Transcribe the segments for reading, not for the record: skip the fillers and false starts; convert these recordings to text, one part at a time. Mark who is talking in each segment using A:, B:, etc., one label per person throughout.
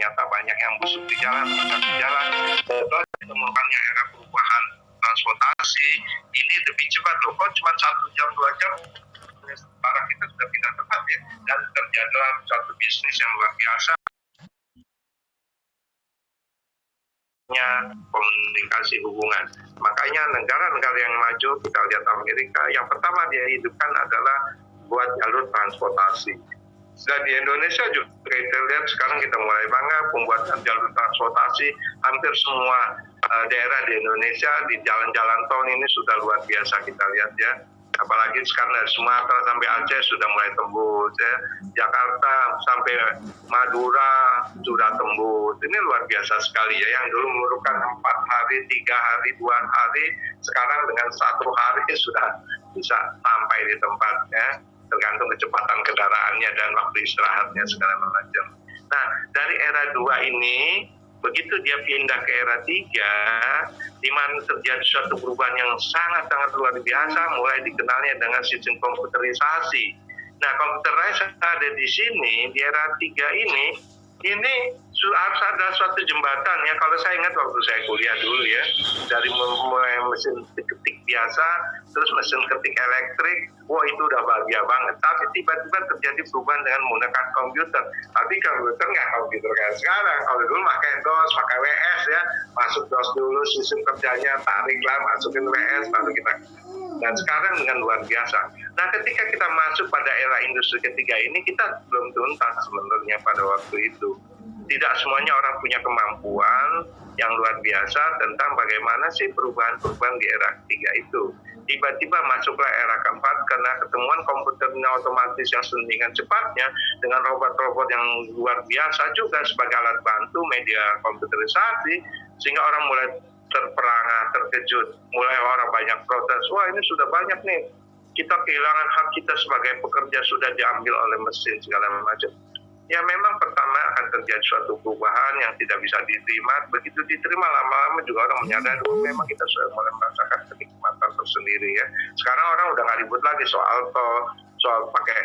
A: ternyata banyak yang busuk di jalan, rusak di jalan. Setelah ditemukannya era perubahan transportasi, ini lebih cepat loh. Kok cuma 1 jam 2 jam barang kita sudah pindah tempat ya, dan terjadilah satu bisnis yang luar biasa. Komunikasi hubungan. Makanya negara-negara yang maju, kita lihat Amerika, yang pertama dia hidupkan adalah buat jalur transportasi. Dan di Indonesia juga kita lihat sekarang kita mulai bangga pembuatan jalur transportasi. Hampir semua daerah di Indonesia di jalan-jalan tol ini sudah luar biasa kita lihat ya. Apalagi sekarang dari Sumatera sampai Aceh sudah mulai tembus ya. Jakarta sampai Madura sudah tembus. Ini luar biasa sekali ya. Yang dulu memerlukan 4 hari, 3 hari, 2 hari, sekarang dengan 1 hari sudah bisa sampai di tempat ya. Tergantung kecepatan kendaraannya dan waktu istirahatnya segala macam. Nah, dari era 2 ini, begitu dia pindah ke era 3, di mana terjadi suatu perubahan yang sangat-sangat luar biasa, mulai dikenalnya dengan sistem komputerisasi. Nah, komputerisasi ada di sini, di era 3 ini harus ada suatu jembatan ya. Kalau saya ingat waktu saya kuliah dulu ya, dari mulai mesin ketik biasa, terus mesin ketik elektrik, wah itu udah bahagia banget. Tapi tiba-tiba terjadi perubahan dengan menggunakan komputer. Tapi komputer nggak komputer kayak sekarang. Kalau dulu pakai DOS, pakai WS ya, masuk DOS dulu, sistem kerjanya tariklah, masukin WS, baru kita. Dan sekarang dengan luar biasa. Nah, ketika kita masuk pada era industri ketiga ini, kita belum tuntas sebenarnya pada waktu itu. Tidak semuanya orang punya kemampuan yang luar biasa tentang bagaimana sih perubahan-perubahan di era ketiga itu. Tiba-tiba masuklah era keempat karena ketemuan komputernya otomatis yang sedemikian cepatnya dengan robot-robot yang luar biasa juga sebagai alat bantu media komputerisasi, sehingga orang mulai terperangah, terkejut, mulai orang banyak protes, wah ini sudah banyak nih, kita kehilangan hak kita sebagai pekerja sudah diambil oleh mesin segala macam. Ya memang pertama akan terjadi suatu perubahan yang tidak bisa diterima. Begitu diterima lama-lama juga orang menyadari bahwa memang kita sudah mulai merasakan kenikmatan tersendiri ya. Sekarang orang udah nggak ribut lagi soal tol, soal pakai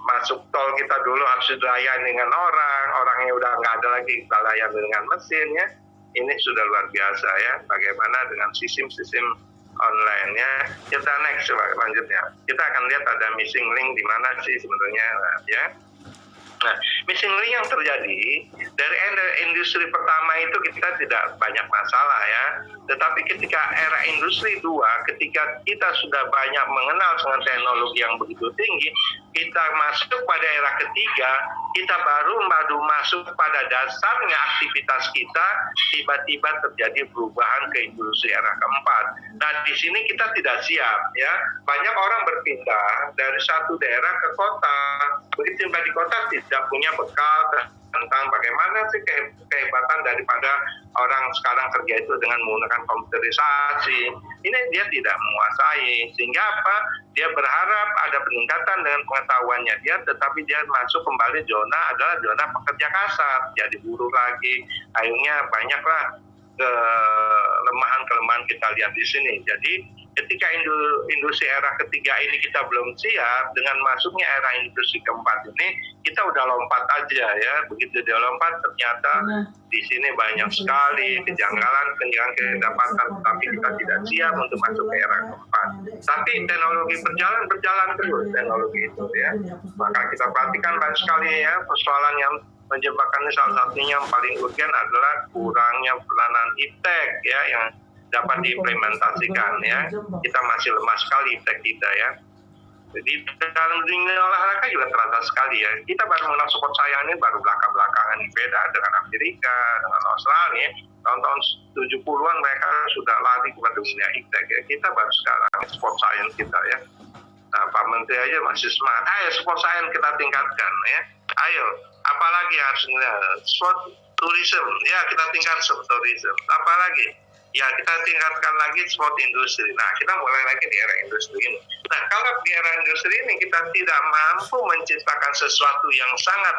A: masuk tol kita dulu harus dilayani dengan orangnya udah nggak ada lagi kita layani dengan mesin ya. Ini sudah luar biasa ya. Bagaimana dengan sistem-sistem online ya. Kita next selanjutnya. Kita akan lihat ada missing link di mana sih sebenarnya ya. Nah, missing link yang terjadi dari industri pertama itu kita tidak banyak masalah ya. Tetapi ketika era industri 2, ketika kita sudah banyak mengenal dengan teknologi yang begitu tinggi, kita masuk pada era ketiga, kita baru masuk pada dasarnya aktivitas kita, tiba-tiba terjadi perubahan ke industri era keempat. Nah, di sini kita tidak siap ya. Banyak orang berpindah dari satu daerah ke kota. Begitu tiba di kota tidak punya bekal tentang bagaimana sih kehebatan daripada orang sekarang kerja itu dengan menggunakan komputerisasi. Ini dia tidak menguasai, sehingga apa? Dia berharap ada peningkatan dengan pengetahuannya dia, tetapi dia masuk kembali zona adalah zona pekerja kasar, jadi buruh lagi. Akhirnya banyaklah kelemahan-kelemahan kita lihat di sini. Jadi ketika industri era ketiga ini kita belum siap, dengan masuknya era industri keempat ini kita udah lompat aja ya. Begitu dia lompat ternyata di sini banyak sekali kejanggalan kedapatan, tapi kita tidak siap untuk masuk ke era keempat. Tapi teknologi berjalan terus teknologi itu ya. Maka kita perhatikan banyak sekali ya persoalan yang menyebabkan salah satunya yang paling urgen adalah kurangnya peranan iptek ya yang dapat diimplementasikan ya. Kita masih lemah sekali iptek kita ya. Jadi dalam dunia olahraga juga terasa sekali ya. Kita baru mengenal sport science ini baru belakang-belakangan, beda dengan Amerika, dengan Australia. Tahun-tahun 70-an mereka sudah lari kepada dunia iptek ya. Kita baru sekarang sport science kita ya. Nah, Pak Menteri aja masih semangat. Ayo sport science kita tingkatkan ya. Ayo, apalagi harusnya sport tourism ya, kita tingkatkan sport tourism. Apalagi ya, kita tingkatkan lagi sport industri. Nah, kita mulai lagi di era industri ini. Nah, kalau di era industri ini kita tidak mampu menciptakan sesuatu yang sangat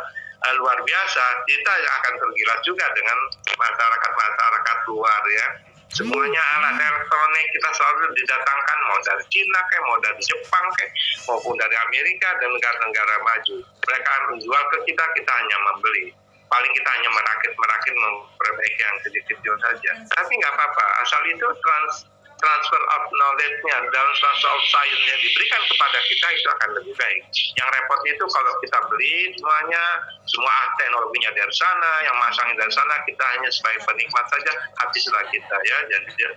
A: luar biasa, kita akan tergilas juga dengan masyarakat luar ya. Semuanya alat elektronik kita selalu didatangkan, mau dari Cina kayak, mau dari Jepang kayak, maupun dari Amerika dan negara-negara maju. Mereka menjual ke kita, kita hanya membeli. paling kita hanya merakit memperbaiki yang kecil-kecil saja. Tapi nggak apa-apa, asal itu transfer of knowledge-nya dalam transfer of science-nya diberikan kepada kita, itu akan lebih baik. Yang repot itu kalau kita beli semuanya, semua teknologinya dari sana, yang masangnya dari sana, kita hanya sebagai penikmat saja, habislah kita ya, jadi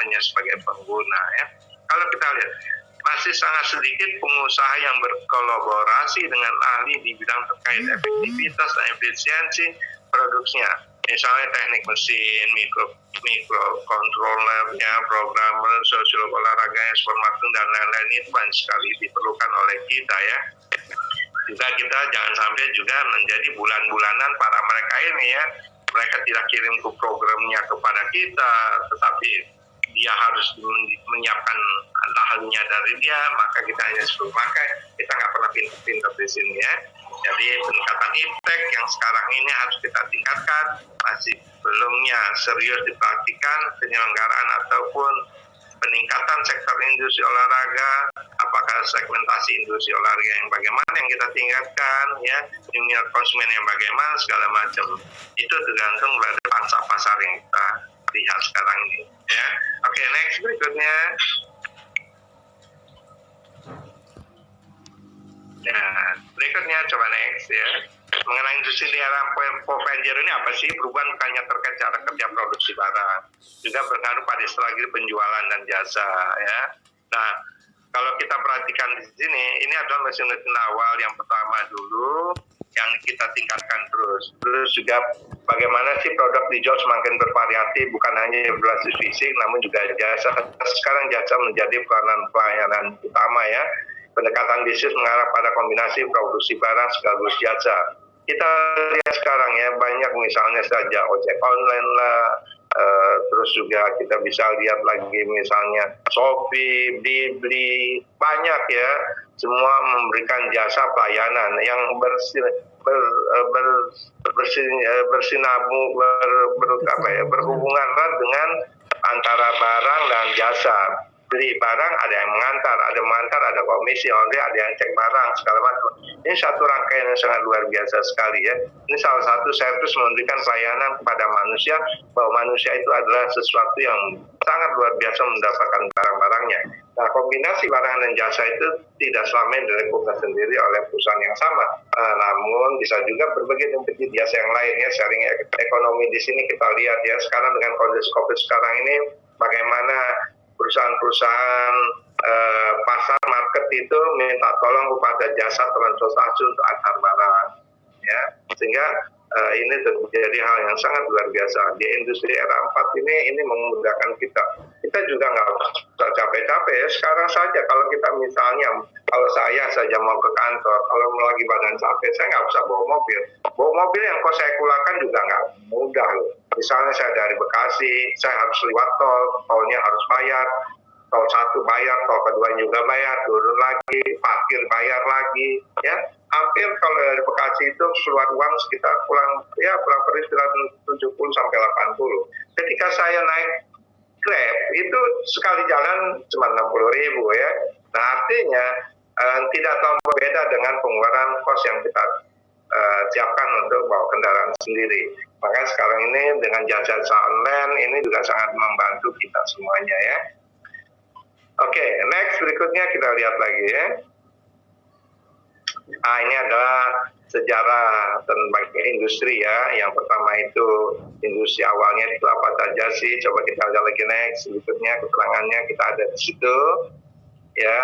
A: hanya sebagai pengguna ya. Kalau kita lihat, masih sangat sedikit pengusaha yang berkolaborasi dengan ahli di bidang terkait efektivitas dan efisiensi produksinya. Misalnya teknik mesin, mikrokontrolernya, programmer, sosiolog olahraga, sport marketing, dan lain-lain itu banyak sekali diperlukan oleh kita ya. Juga kita jangan sampai juga menjadi bulan-bulanan para mereka ini ya. Mereka tidak kirim ke programnya kepada kita, tetapi dia harus menyiapkan lahannya dari dia, maka kita hanya sebelum pakai, kita nggak pernah pintar-pintar di sini ya. Jadi peningkatan iptek yang sekarang ini harus kita tingkatkan, masih belumnya serius diperhatikan penyelenggaraan ataupun peningkatan sektor industri olahraga, apakah segmentasi industri olahraga yang bagaimana yang kita tingkatkan, ya, minat konsumen yang bagaimana, segala macam. Itu tergantung pada pangsa pasar yang kita lihat sekarang ini. Ya, oke, next berikutnya. Nah, berikutnya coba next ya. Mengenai industri di era 4.0 ini apa sih? Perubahan bukannya terkait cara kerja produksi barang, juga berpengaruh pada strategi penjualan dan jasa ya. Nah, kalau kita perhatikan di sini, ini adalah mesin-mesin awal yang pertama dulu yang kita tingkatkan terus. Terus juga bagaimana sih produk dijual semakin bervariatif, bukan hanya berbasis fisik, namun juga jasa. Sekarang jasa menjadi pelayanan utama ya. Pendekatan bisnis mengarah pada kombinasi produksi barang sekaligus jasa. Kita lihat sekarang ya, banyak misalnya saja ojek online lah, terus juga kita bisa lihat lagi misalnya Shopee, Blibli, banyak ya, semua memberikan jasa pelayanan yang berhubungan erat dengan antara barang dan jasa. Beli barang ada yang mengantar, ada komisi, ada yang cek barang segala macam. Ini satu rangkaian yang sangat luar biasa sekali ya. Ini salah satu servis memberikan pelayanan kepada manusia, bahwa manusia itu adalah sesuatu yang sangat luar biasa mendapatkan barang-barangnya. Nah, kombinasi barang dan jasa itu tidak selamanya dilakukan sendiri oleh perusahaan yang sama. Namun bisa juga berbagai bentuk jasa yang lain ya. Sharing ekonomi di sini kita lihat ya. Sekarang dengan kondisi COVID sekarang ini, bagaimana perusahaan-perusahaan pasar market itu minta tolong kepada jasa transportasi untuk antar barang ya, sehingga ini terjadi hal yang sangat luar biasa di industri era 4 ini memudahkan kita juga nggak usah capek-capek ya. Sekarang saja kalau kita misalnya, kalau saya saja mau ke kantor, kalau lagi badan capek, saya nggak usah bawa mobil yang kok saya keluarkan juga nggak mudah loh. Misalnya saya dari Bekasi, saya harus lewat tolnya harus bayar, tol satu bayar, tol kedua juga bayar, turun lagi, parkir bayar lagi, ya. Hampir kalau dari Bekasi itu keluar uang sekitar kurang pergi sekitar 70 sampai 80. Ketika saya naik Grab itu sekali jalan cuma 60.000 ya. Nah, artinya tidak terlalu berbeda dengan pengeluaran kos yang kita siapkan untuk bawa kendaraan sendiri. Maka sekarang ini dengan jasa online ini juga sangat membantu kita semuanya ya. Oke, next berikutnya kita lihat lagi ya. Ini adalah sejarah tentang industri ya. Yang pertama itu industri awalnya itu apa saja sih? Coba kita lihat lagi next. Berikutnya keterangannya kita ada di situ ya.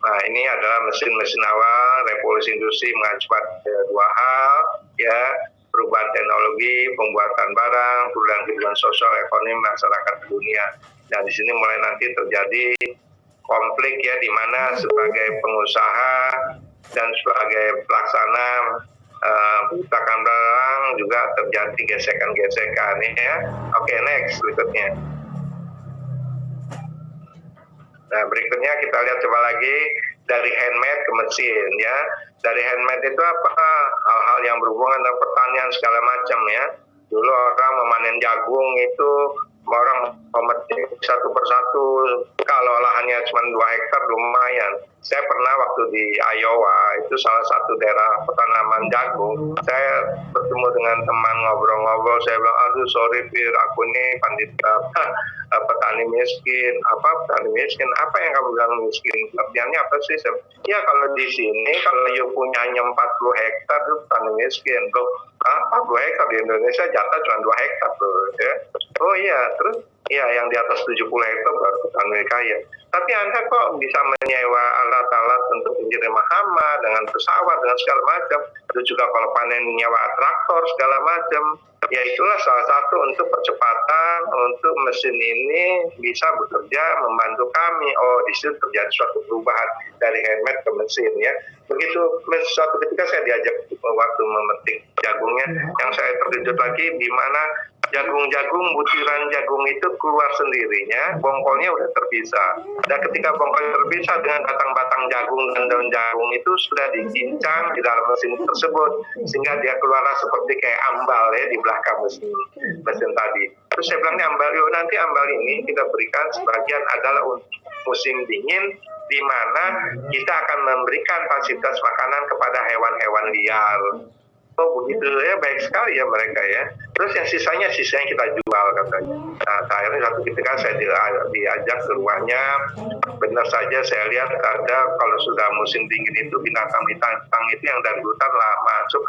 A: Nah, ini adalah mesin-mesin awal revolusi industri mengacu pada dua hal ya. Perubahan teknologi, pembuatan barang, perubahan kehidupan sosial, ekonomi masyarakat dunia. Dan di sini mulai nanti terjadi konflik ya, di mana sebagai pengusaha dan sebagai pelaksana pergerakan barang juga terjadi gesekan-gesekan ya. Oke, next berikutnya. Nah, berikutnya kita lihat coba lagi dari handmade ke mesin ya. Dari handmade itu apa? Hal-hal yang berhubungan dengan pertanian segala macam ya. Dulu orang memanen jagung itu orang memetik satu persatu, kalau lahannya cuma 2 hektar lumayan. Saya pernah waktu di Iowa, itu salah satu daerah petanaman jagung, saya bertemu dengan teman ngobrol-ngobrol, saya bilang, aduh sorry Fir, aku ini petani miskin. Petani miskin? Apa yang kamu bilang miskin? Artinya apa sih? Ya kalau di sini, kalau you punya 40 hektar, itu petani miskin. Loh, 40 hektar di Indonesia jatah cuma 2 hektar tuh. Ya. Oh iya, terus ya yang di atas 70 hektar baru petani kaya. Tapi Anda kok bisa menyewa alat-alat untuk pengirim hama dengan pesawat, dengan segala macam. Itu juga kalau panen nyewa traktor segala macam. Ya itulah salah satu untuk percepatan, untuk mesin ini bisa bekerja membantu kami. Oh, di situ terjadi suatu perubahan dari handmade ke mesin ya. Begitu suatu ketika saya diajak waktu memetik jagungnya, yang saya terkejut lagi di mana jagung-jagung, butiran jagung itu keluar sendirinya, bongkolnya udah terpisah. Dan ketika bongkolnya terpisah dengan batang-batang jagung dan daun jagung itu sudah digincang di dalam mesin tersebut, sehingga dia keluarlah seperti kayak ambal ya di belakang mesin tadi. Terus saya bilang, ambal, yuk nanti ambal ini kita berikan sebagian adalah untuk musim dingin, di mana kita akan memberikan fasilitas makanan kepada hewan-hewan liar. Oh begitu ya, baik sekali ya mereka ya. Terus yang sisanya kita jual katanya. Nah akhirnya satu ketika saya diajak ke rumahnya. Benar saja saya lihat ada kalau sudah musim dingin itu binatang-binatang itu yang dari hutan lah masuk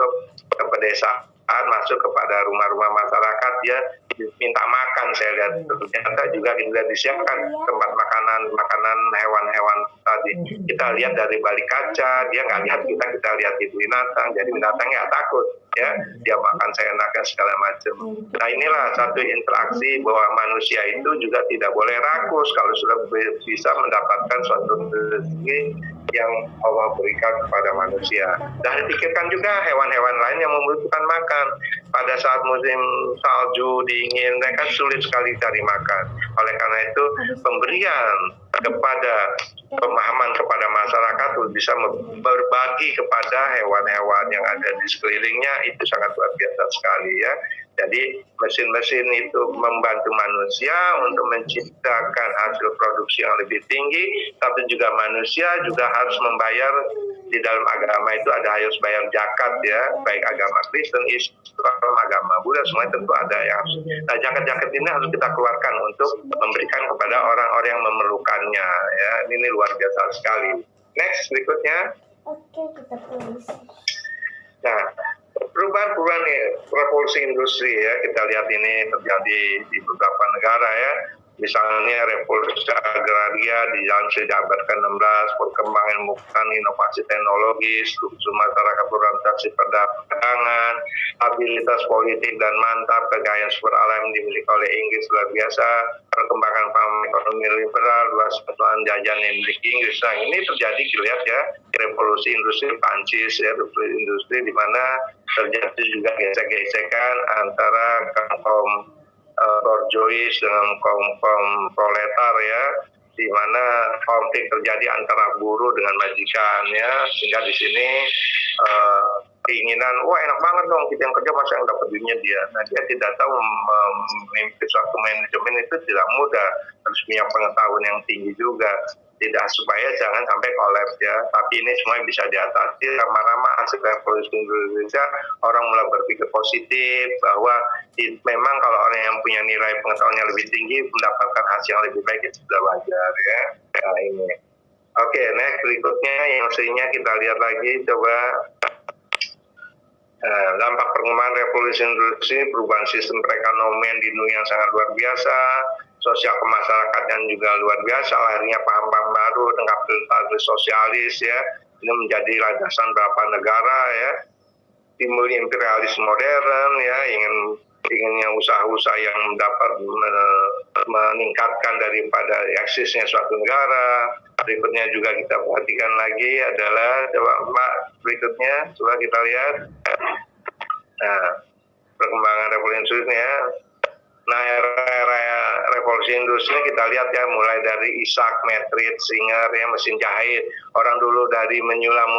A: ke pedesaan, masuk kepada rumah-rumah masyarakat, dia minta makan. Saya lihat ternyata juga disiapkan tempat makanan hewan-hewan tadi. Kita lihat dari balik kaca, dia nggak lihat kita lihat itu binatang, jadi binatangnya nggak takut ya, dia makan seenaknya segala macam. Nah inilah satu interaksi bahwa manusia itu juga tidak boleh rakus kalau sudah bisa mendapatkan suatu rezeki yang Allah berikan kepada manusia. Dan dipikirkan juga hewan-hewan lain yang membutuhkan makan. Pada saat musim salju dingin, mereka sulit sekali cari makan. Oleh karena itu, pemberian kepada pemahaman kepada masyarakat untuk bisa berbagi kepada hewan-hewan yang ada di sekelilingnya itu sangat luar biasa sekali ya. Jadi mesin-mesin itu membantu manusia untuk menciptakan hasil produksi yang lebih tinggi, tapi juga manusia juga harus membayar. Di dalam agama itu harus bayar zakat ya, baik agama Kristen, Islam, agama Buddha, semuanya tentu ada yang harus. Nah zakat-zakat ini harus kita keluarkan untuk memberikan kepada orang-orang yang memerlukannya ya. Ini luar biasa sekali. Next berikutnya. Oke, kita tulis. Nah, perubahan revolusi industri ya, kita lihat ini terjadi di beberapa negara ya. Misalnya revolusi agraria di dalam abad ke-16, perkembangan ilmu inovasi teknologi, struktur masyarakat berorientasi pada perdagangan, habilitas politik dan mantap, kekayaan sumber alam dimiliki oleh Inggris luar biasa, perkembangan paham ekonomi liberal, luas kebutuhan jajan yang dimiliki Inggris. Nah ini terjadi dilihat ya, revolusi industri Prancis ya, revolusi industri di mana terjadi juga gesek-gesekan antara kaum borjuis dengan kaum proletar ya, di mana konflik terjadi antara buruh dengan majikan ya, sehingga di sini keinginan, wah enak banget dong kita yang kerja masa yang dapat duitnya dia. Nah dia tidak tahu memimpin suatu manajemen itu tidak mudah, harus punya pengetahuan yang tinggi juga, tidak supaya jangan sampai kolaps ya. Tapi ini semua bisa diatasi. Lama-lama hasil revolusi Indonesia orang mulai berpikir positif bahwa memang kalau orang yang punya nilai pengetahuannya lebih tinggi mendapatkan hasil yang lebih baik itu sudah wajar ya. Nah ini. Oke, next berikutnya yang seringnya kita lihat lagi coba. Dampak perkembangan revolusi industri, perubahan sistem perekonomian di dunia yang sangat luar biasa, sosial kemasyarakatan juga luar biasa, lahirnya paham-paham baru dengan kapitalisme sosialis ya, ini menjadi landasan beberapa negara ya, timbul imperialisme modern ya, inginnya usaha-usaha yang dapat meningkatkan daripada eksisnya suatu negara. Berikutnya juga kita perhatikan lagi adalah, coba Mbak berikutnya, coba kita lihat. Nah, perkembangan revolusi industri ya. Nah, era revolusi industri kita lihat ya, mulai dari Isaac, Metrit, Singer ya, mesin jahit. Orang dulu dari menyulam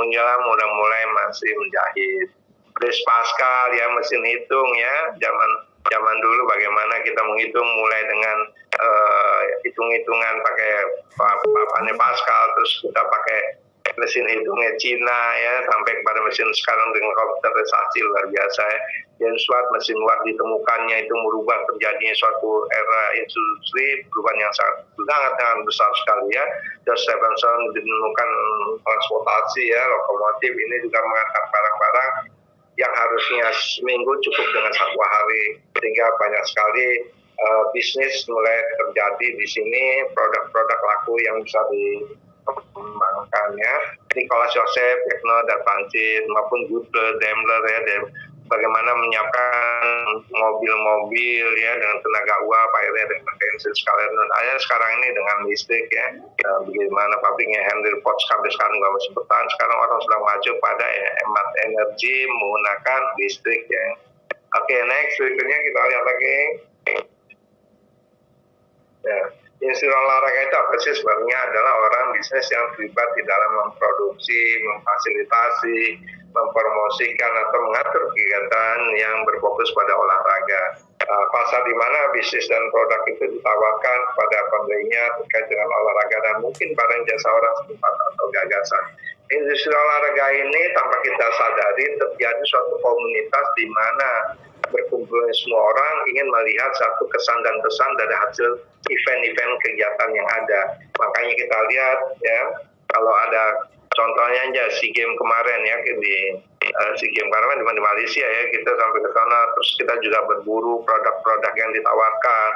A: udah mulai masih menjahit. Blaise Pascal ya, mesin hitung ya, zaman Zaman dulu bagaimana kita menghitung mulai dengan hitung-hitungan pakai papannya Pascal, terus kita pakai mesin hitungnya Cina ya, sampai kepada mesin sekarang dengan komputerisasi luar biasa ya. Dan suatu mesin Watt ditemukannya itu merubah terjadinya suatu era industri, perubahan yang sangat besar sekali ya. George Stephenson menemukan transportasi ya, lokomotif ini juga mengangkat barang-barang yang harusnya seminggu cukup dengan 1 hari, sehingga banyak sekali bisnis mulai terjadi di sini, produk-produk laku yang bisa dikembangkannya. Nicholas Joseph, Tekno, dan Pancis maupun Google, Daimler ya, bagaimana menyiapkan mobil-mobil ya dengan tenaga uap, akhirnya dengan bensin sekalian. Sekarang ini dengan listrik ya, bagaimana pabriknya Henry Ford sampai sekarang nggak masih bertahan. Sekarang orang sudah maju pada hemat energi menggunakan listrik ya. Oke, next berikutnya kita lihat lagi. Ya, industri olahraga itu apa sih? Sebenarnya adalah orang bisnis yang terlibat di dalam memproduksi, memfasilitasi, mempromosikan atau mengatur kegiatan yang berfokus pada olahraga. Pasar di mana bisnis dan produk itu ditawarkan kepada pembelinya terkait dengan olahraga dan mungkin barang jasa orang setempat atau gagasan. Industri olahraga ini tanpa kita sadari terjadi suatu komunitas di mana berkumpulnya semua orang ingin melihat satu kesan dan pesan dari hasil event-event kegiatan yang ada. Makanya kita lihat ya, kalau ada contohnya aja SEA Games kemarin ya, di SEA Games kemarin di Malaysia ya, kita sampai ke sana terus kita juga berburu produk-produk yang ditawarkan,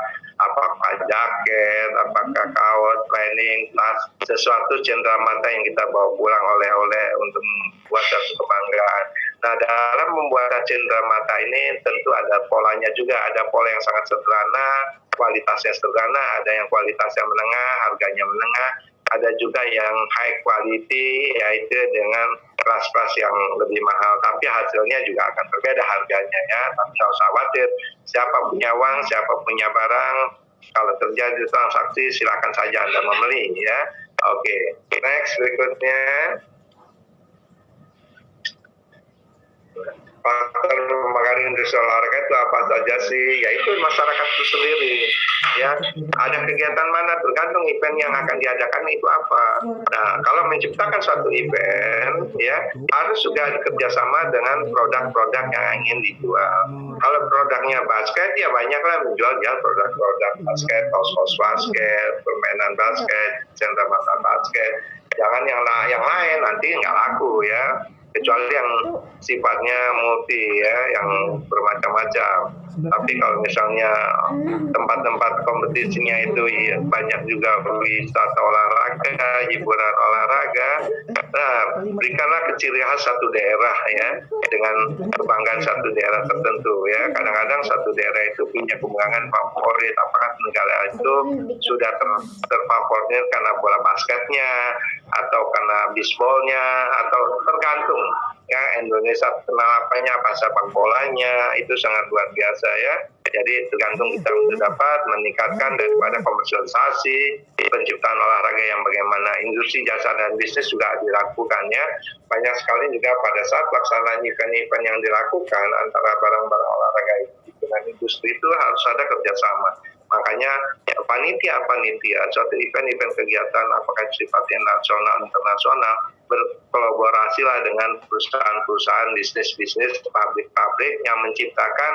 A: apakah jaket, apakah kaos, training, tas, sesuatu cendera mata yang kita bawa pulang oleh-oleh untuk membuat satu kebanggaan. Nah, dalam membuat cendera mata ini tentu ada polanya juga, ada pola yang sangat sederhana, kualitasnya sederhana, ada yang kualitasnya menengah, harganya menengah, ada juga yang high quality, yaitu dengan kelas-kelas yang lebih mahal, tapi hasilnya juga akan berbeda harganya ya. Tapi tidak usah khawatir, siapa punya uang, siapa punya barang, kalau terjadi transaksi silakan saja Anda membeli ya. Oke, next berikutnya. Faktor mempengaruhi industri olahraga itu apa saja sih? Yaitu masyarakat itu sendiri. Ya, ada kegiatan mana tergantung event yang akan diadakan itu apa. Nah, kalau menciptakan suatu event, ya harus juga kerjasama dengan produk-produk yang ingin dijual. Kalau produknya basket, ya banyaklah menjual produk-produk basket, kaos-kaos basket, permainan basket, cendera mata basket. Jangan yang lain nanti nggak laku ya. Kecuali yang sifatnya multi ya, yang bermacam-macam. Tapi kalau misalnya tempat-tempat kompetisinya itu ya, banyak juga wisata olahraga, hiburan olahraga. Nah, berikanlah keciri khas satu daerah ya, dengan kebanggaan satu daerah tertentu ya. Kadang-kadang satu daerah itu punya kebanggaan favorit. Apakah negara itu sudah terfavorit karena bola basketnya, atau karena bisbolnya, atau tergantung ya. Indonesia kenal apanya, apa sepak bolanya, itu sangat luar biasa ya. Jadi tergantung kita untuk dapat meningkatkan daripada komersialisasi, penciptaan olahraga yang bagaimana industri jasa dan bisnis juga dilakukannya. Banyak sekali juga pada saat pelaksanaan event-event yang dilakukan antara barang-barang olahraga dengan industri itu harus ada kerjasama. Makanya panitia, suatu event-event kegiatan apakah sifatnya nasional, internasional, berkolaborasilah dengan perusahaan-perusahaan, bisnis-bisnis, pabrik-pabrik yang menciptakan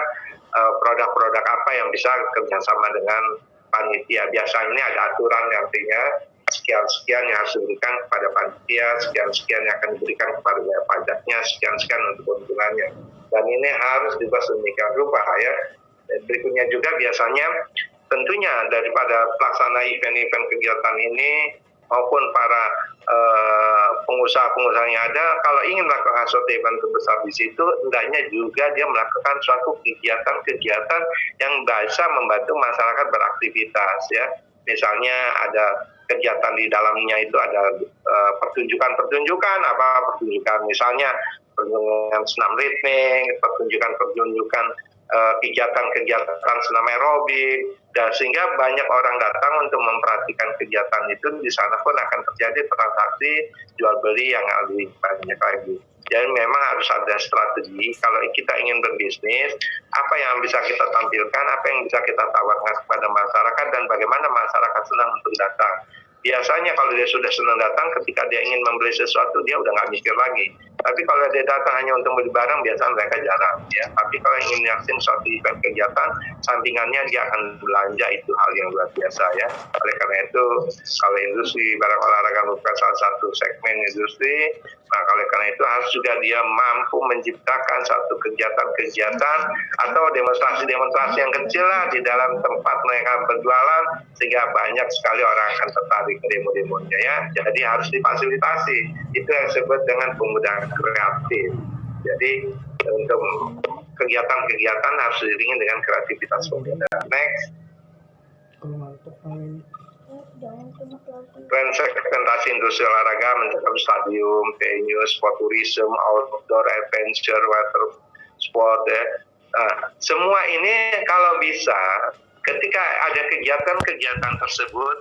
A: produk-produk apa yang bisa kerjasama dengan panitia. Biasanya ada aturan yang artinya sekian-sekian yang harus diberikan kepada panitia, sekian-sekian yang akan diberikan kepada pajaknya, sekian-sekian untuk keuntungannya. Dan ini harus dibuat sedemikian rupa ya. Dan berikutnya juga biasanya tentunya daripada pelaksana event-event kegiatan ini maupun para pengusaha-pengusaha yang ada, kalau ingin melakukan suatu event terbesar di situ, hendaknya juga dia melakukan suatu kegiatan-kegiatan yang bisa membantu masyarakat beraktivitas ya. Misalnya ada kegiatan di dalamnya itu ada pertunjukan misalnya pertunjukan senam ritmik, pertunjukan kegiatan senam aerobik, dan sehingga banyak orang datang untuk memperhatikan kegiatan itu. Di sana pun akan terjadi transaksi jual beli yang lebih banyak lagi. Jadi memang harus ada strategi. Kalau kita ingin berbisnis, apa yang bisa kita tampilkan, apa yang bisa kita tawarkan kepada masyarakat, dan bagaimana masyarakat senang untuk datang. Biasanya kalau dia sudah senang datang, ketika dia ingin membeli sesuatu, dia udah nggak mikir lagi. Tapi kalau dia datang hanya untuk beli barang, biasanya mereka jarang. Ya. Tapi kalau ingin nyaksin suatu event kegiatan, sampingannya dia akan belanja, itu hal yang luar biasa ya. Oleh karena itu, kalau industri barang olahraga merupakan salah satu segmen industri, nah oleh karena itu harus juga dia mampu menciptakan satu kegiatan-kegiatan atau demonstrasi-demonstrasi yang kecil lah di dalam tempat mereka berjualan, sehingga banyak sekali orang akan tertarik ke demo-demonya ya. Jadi harus difasilitasi. Itu yang disebut dengan pemudahan kreatif. Jadi untuk kegiatan-kegiatan harus diiringi dengan kreativitas pemuda. Next. Tren segmentasi industri olahraga mencakup stadium, venue, sport tourism, outdoor adventure, water sport ya. Nah, semua ini kalau bisa ketika ada kegiatan-kegiatan tersebut,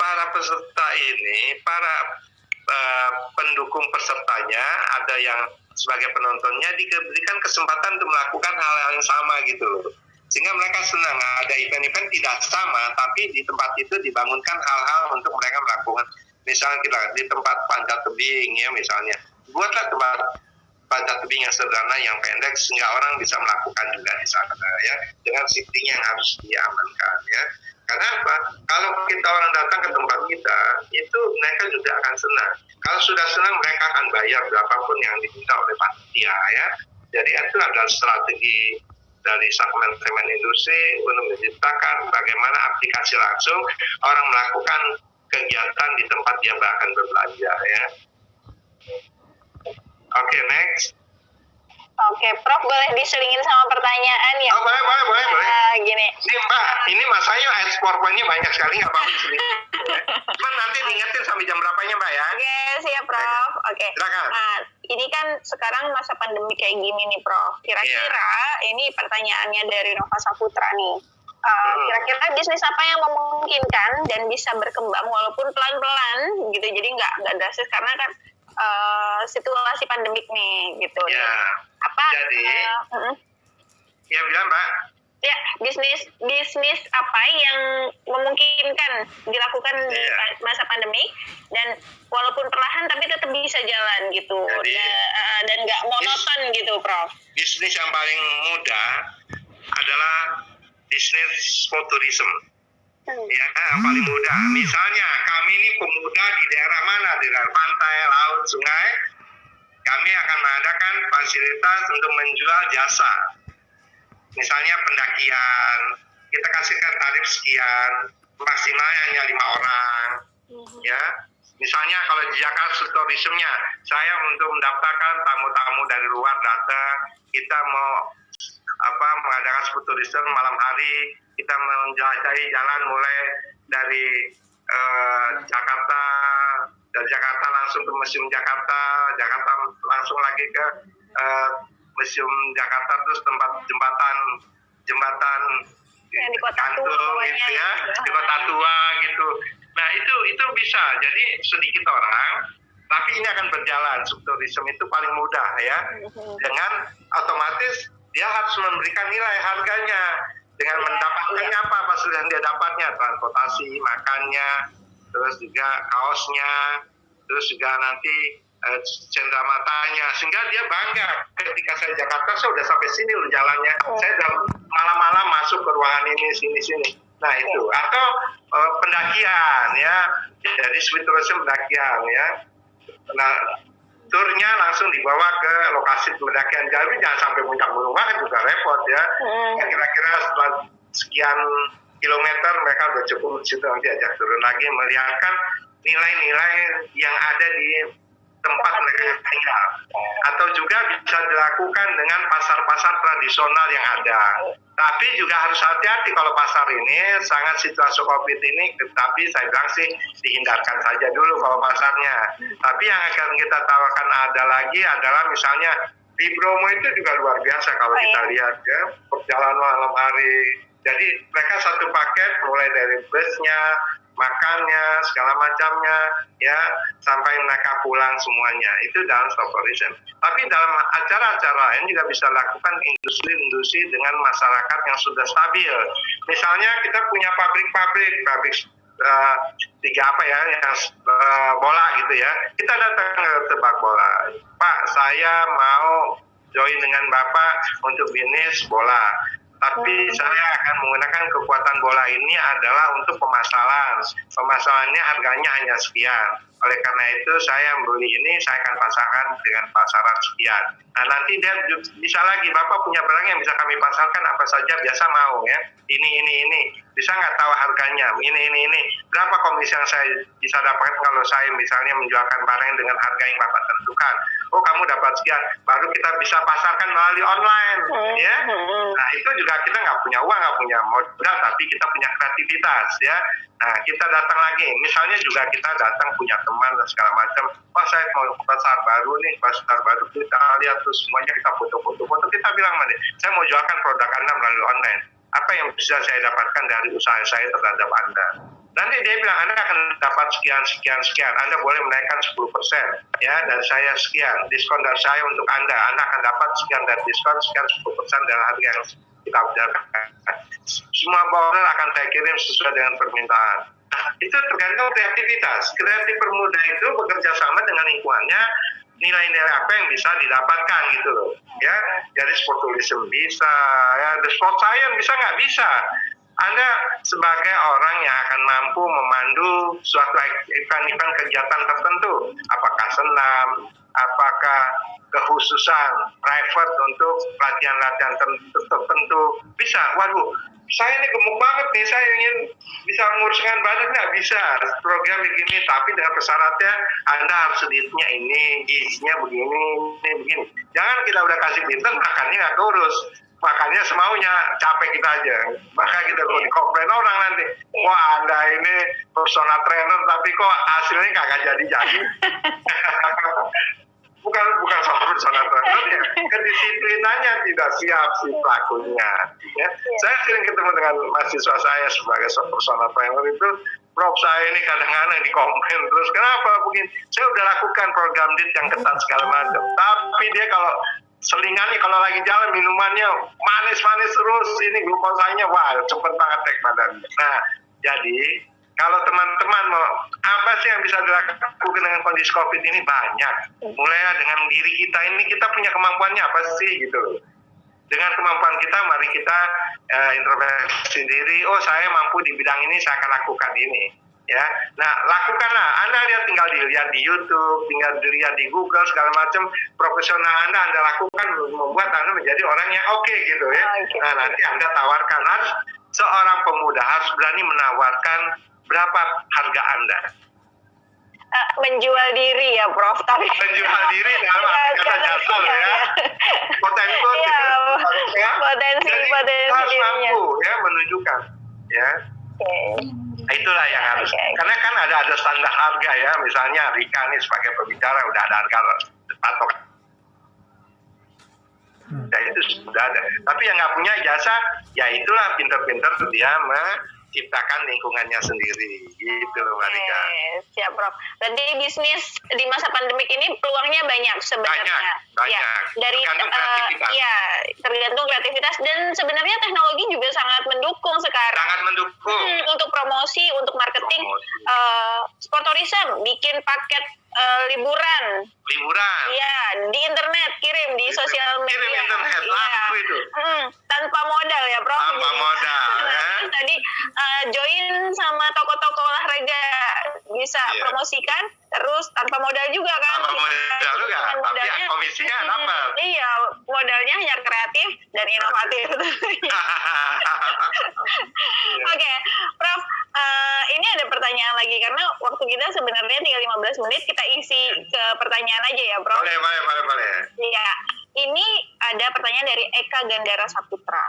A: para peserta ini, para pendukung pesertanya, ada yang sebagai penontonnya diberikan kesempatan untuk melakukan hal-hal yang sama gitu loh. Sehingga mereka senang, ada event-event tidak sama, tapi di tempat itu dibangunkan hal-hal untuk mereka melakukan. Misalnya kita di tempat panjat tebing ya misalnya, buatlah tempat panjat tebing yang sederhana, yang pendek, sehingga orang bisa melakukan juga di sana ya, dengan shifting yang harus diamankan ya. Karena apa? Kalau kita orang datang ke tempat kita, itu mereka juga akan senang. Kalau sudah senang, mereka akan bayar berapapun yang diminta oleh panitia ya. Jadi itu adalah strategi dari segmen industri untuk menciptakan bagaimana aplikasi langsung orang melakukan kegiatan di tempat dia bahkan berbelanja ya. Oke, next.
B: Oke, Prof, boleh diselingin sama pertanyaan ya?
A: Oh, boleh.
B: Gini.
A: Ini Mbak, ini masanya PowerPoint-nya banyak sekali, nggak apa-apa diselingin. Cuman nanti diingetin sampai jam berapanya Mbak ya?
B: Oke, siap Prof. Oke.
A: Silakan.
B: Nah, ini kan sekarang masa pandemi kayak gini nih Prof. Kira-kira ini pertanyaannya dari Nova Saputra nih. Kira-kira bisnis apa yang memungkinkan dan bisa berkembang walaupun pelan-pelan gitu, jadi nggak drastis karena kan situasi pandemik nih gitu.
A: Ya.
B: Apa?
A: Jadi, ya bilang Mbak.
B: Ya, bisnis apa yang memungkinkan dilakukan di masa pandemi dan walaupun perlahan tapi tetap bisa jalan gitu. Jadi, dan nggak monoton gitu, Prof.
A: Bisnis yang paling mudah adalah bisnis sport tourism. Ya, yang paling mudah. Misalnya kami ini pemuda di daerah mana, di daerah pantai, laut, sungai, kami akan mengadakan fasilitas untuk menjual jasa. Misalnya pendakian, kita kasihkan tarif sekian, maksimalnya hanya 5 orang. Ya, misalnya kalau di Jakarta tourismnya, saya untuk mendaftarkan tamu-tamu dari luar datang, kita mau mengadakan sport tourism malam hari, kita menjelajahi jalan mulai dari Jakarta, dari Jakarta langsung ke Museum Jakarta langsung lagi ke Museum Jakarta, terus tempat jembatan
B: yang di Kota Tua
A: gitu ya, di Kota Tua gitu. Nah itu bisa, jadi sedikit orang, tapi ini akan berjalan. Tourism itu paling mudah ya, dengan otomatis dia harus memberikan nilai harganya dengan mendapatkannya apa fasilitas yang dia dapatnya, transportasi, makannya, terus juga kaosnya, terus juga nanti cenderamata-nya, sehingga dia bangga ketika saya Jakarta, saya udah sampai sini loh jalannya, saya udah malam-malam masuk ke ruangan ini sini. Nah itu, atau pendakian ya, jadi sweet tourism pendakian ya. Nah turnya langsung dibawa ke lokasi pendakian, jadi jangan sampai puncak gunung banget juga repot ya. Kira-kira setelah sekian kilometer mereka udah cukup di situ, nanti ajak turun lagi melihatkan nilai-nilai yang ada di tempat mereka tinggal. Atau juga bisa dilakukan dengan pasar-pasar tradisional yang ada. Tapi juga harus hati-hati kalau pasar ini sangat situasi COVID ini, tapi saya bilang sih dihindarkan saja dulu kalau pasarnya. Tapi yang akan kita tawarkan ada lagi adalah misalnya di Bromo itu juga luar biasa kalau kita lihat ya, perjalanan malam hari. Jadi mereka satu paket mulai dari busnya, makannya, segala macamnya, ya, sampai mereka pulang semuanya. Itu dalam stop tourism. Tapi dalam acara-acara lain juga bisa lakukan industri-industri dengan masyarakat yang sudah stabil. Misalnya kita punya pabrik tiga apa ya, yang bola gitu ya. Kita datang ke tebak bola. Pak, saya mau join dengan Bapak untuk bisnis bola. Tapi saya akan menggunakan kekuatan bola ini adalah untuk pemasaran. Pemasarannya harganya hanya sekian. Oleh karena itu saya beli ini, saya akan pasarkan dengan pasaran sekian. Nah nanti dia bisa lagi, Bapak punya barang yang bisa kami pasarkan apa saja, biasa mau ya. Ini. Bisa nggak tahu harganya? Ini. Berapa komisi yang saya bisa dapatkan kalau saya misalnya menjualkan barang dengan harga yang Bapak tentukan? Oh kamu dapat sekian, baru kita bisa pasarkan melalui online, ya. Nah itu juga kita nggak punya uang, nggak punya modal, tapi kita punya kreativitas, ya. Nah kita datang lagi, misalnya juga kita datang punya teman dan segala macam. Wah saya mau ke pasar baru nih, pasar baru kita lihat terus semuanya kita foto, kita bilang mana, saya mau jualkan produk Anda melalui online. Apa yang bisa saya dapatkan dari usaha saya terhadap Anda? Nanti dia bilang Anda akan dapat sekian. Anda boleh menaikkan 10%, ya, dan saya sekian. Diskon dari saya untuk Anda. Anda akan dapat sekian dari diskon, sekian 10% dari harga yang kita bicarakan. Semua border akan saya kirim sesuai dengan permintaan. Itu tergantung kreativitas. Kreatif pemuda itu bekerja sama dengan lingkungannya, nilai-nilai apa yang bisa didapatkan gitu loh, ya. Jadi sport tourism bisa, ya, the sport science bisa nggak bisa. Anda sebagai orang yang akan mampu memandu suatu event kegiatan tertentu, apakah senam, apakah kekhususan private untuk latihan-latihan tertentu, bisa. Waduh, saya ini gemuk banget nih, saya ingin bisa menguruskan badan, nggak bisa. Program begini, tapi dengan persyaratnya Anda harus dietnya ini, gizinya begini. Jangan kita udah kasih bintang, makannya nggak kurus. Makannya semaunya, capek kita aja. Maka kita kalau dikomplain orang nanti, wah Anda ini personal trainer, tapi kok hasilnya kagak jadi-jadi. bukan soal personal trainer, ya. Kedisiplinannya tidak siap si pelakunya. Ya. Saya sering ketemu dengan mahasiswa saya sebagai personal trainer itu, Prof saya ini kadang-kadang dikomplain terus, kenapa begini? Saya udah lakukan program diet yang ketat segala macam, tapi dia kalau selingannya kalau lagi jalan minumannya manis terus, ini glukosanya wah cepet banget naik badan. Nah jadi kalau teman-teman mau apa sih yang bisa dilakukan dengan kondisi COVID ini, banyak. Mulai dengan diri kita ini, kita punya kemampuannya apa sih gitu. Dengan kemampuan kita mari kita introspeksi diri. Oh saya mampu di bidang ini, saya akan lakukan ini. Ya, nah lakukanlah. Anda tinggal dilihat di YouTube, tinggal dilihat di Google segala macam, profesional Anda lakukan membuat Anda menjadi orang yang oke gitu ya. Nah nanti Anda tawarkan, harus seorang pemuda harus berani menawarkan berapa harga Anda.
B: Menjual diri ya Prof, tapi
A: menjual diri dalam arti kata jatuh ya. Potensi harus mampu ya menunjukkan ya. Nah, itulah yang harus. Karena kan ada standar harga ya. Misalnya Rika nih sebagai pembicara udah ada harga patok. Ya itu sudah ada. Tapi yang nggak punya jasa, ya itulah pinter-pinter dia menciptakan lingkungannya sendiri. Gitu loh Mbak Rika.
B: Siap Prof. Berarti bisnis di masa pandemik ini peluangnya banyak sebenarnya.
A: Banyak.
B: Ya, dari
A: tergantung kreativitas.
B: Tergantung kreativitas, dan sebenarnya teknologi juga sangat mendukung sekarang.
A: Sangat mendukung.
B: Untuk promosi, untuk marketing, sport tourism, bikin paket liburan. Iya, di internet, kirim di sosial media.
A: Kirim internet, laku itu.
B: Tanpa modal ya Prof.
A: Tanpa modal ya.
B: Tadi join sama toko-toko olahraga, bisa promosikan, terus tanpa modal juga kan.
A: Tanpa modal juga, tapi komisinya dapat.
B: Iya, modalnya hanya kreatif dan inovatif. Oke, Prof, ini ada pertanyaan lagi karena waktu kita sebenarnya tinggal 15 menit, kita isi ke pertanyaan aja ya Prof.
A: Boleh.
B: Iya, ini ada pertanyaan dari Eka Gandara Saputra.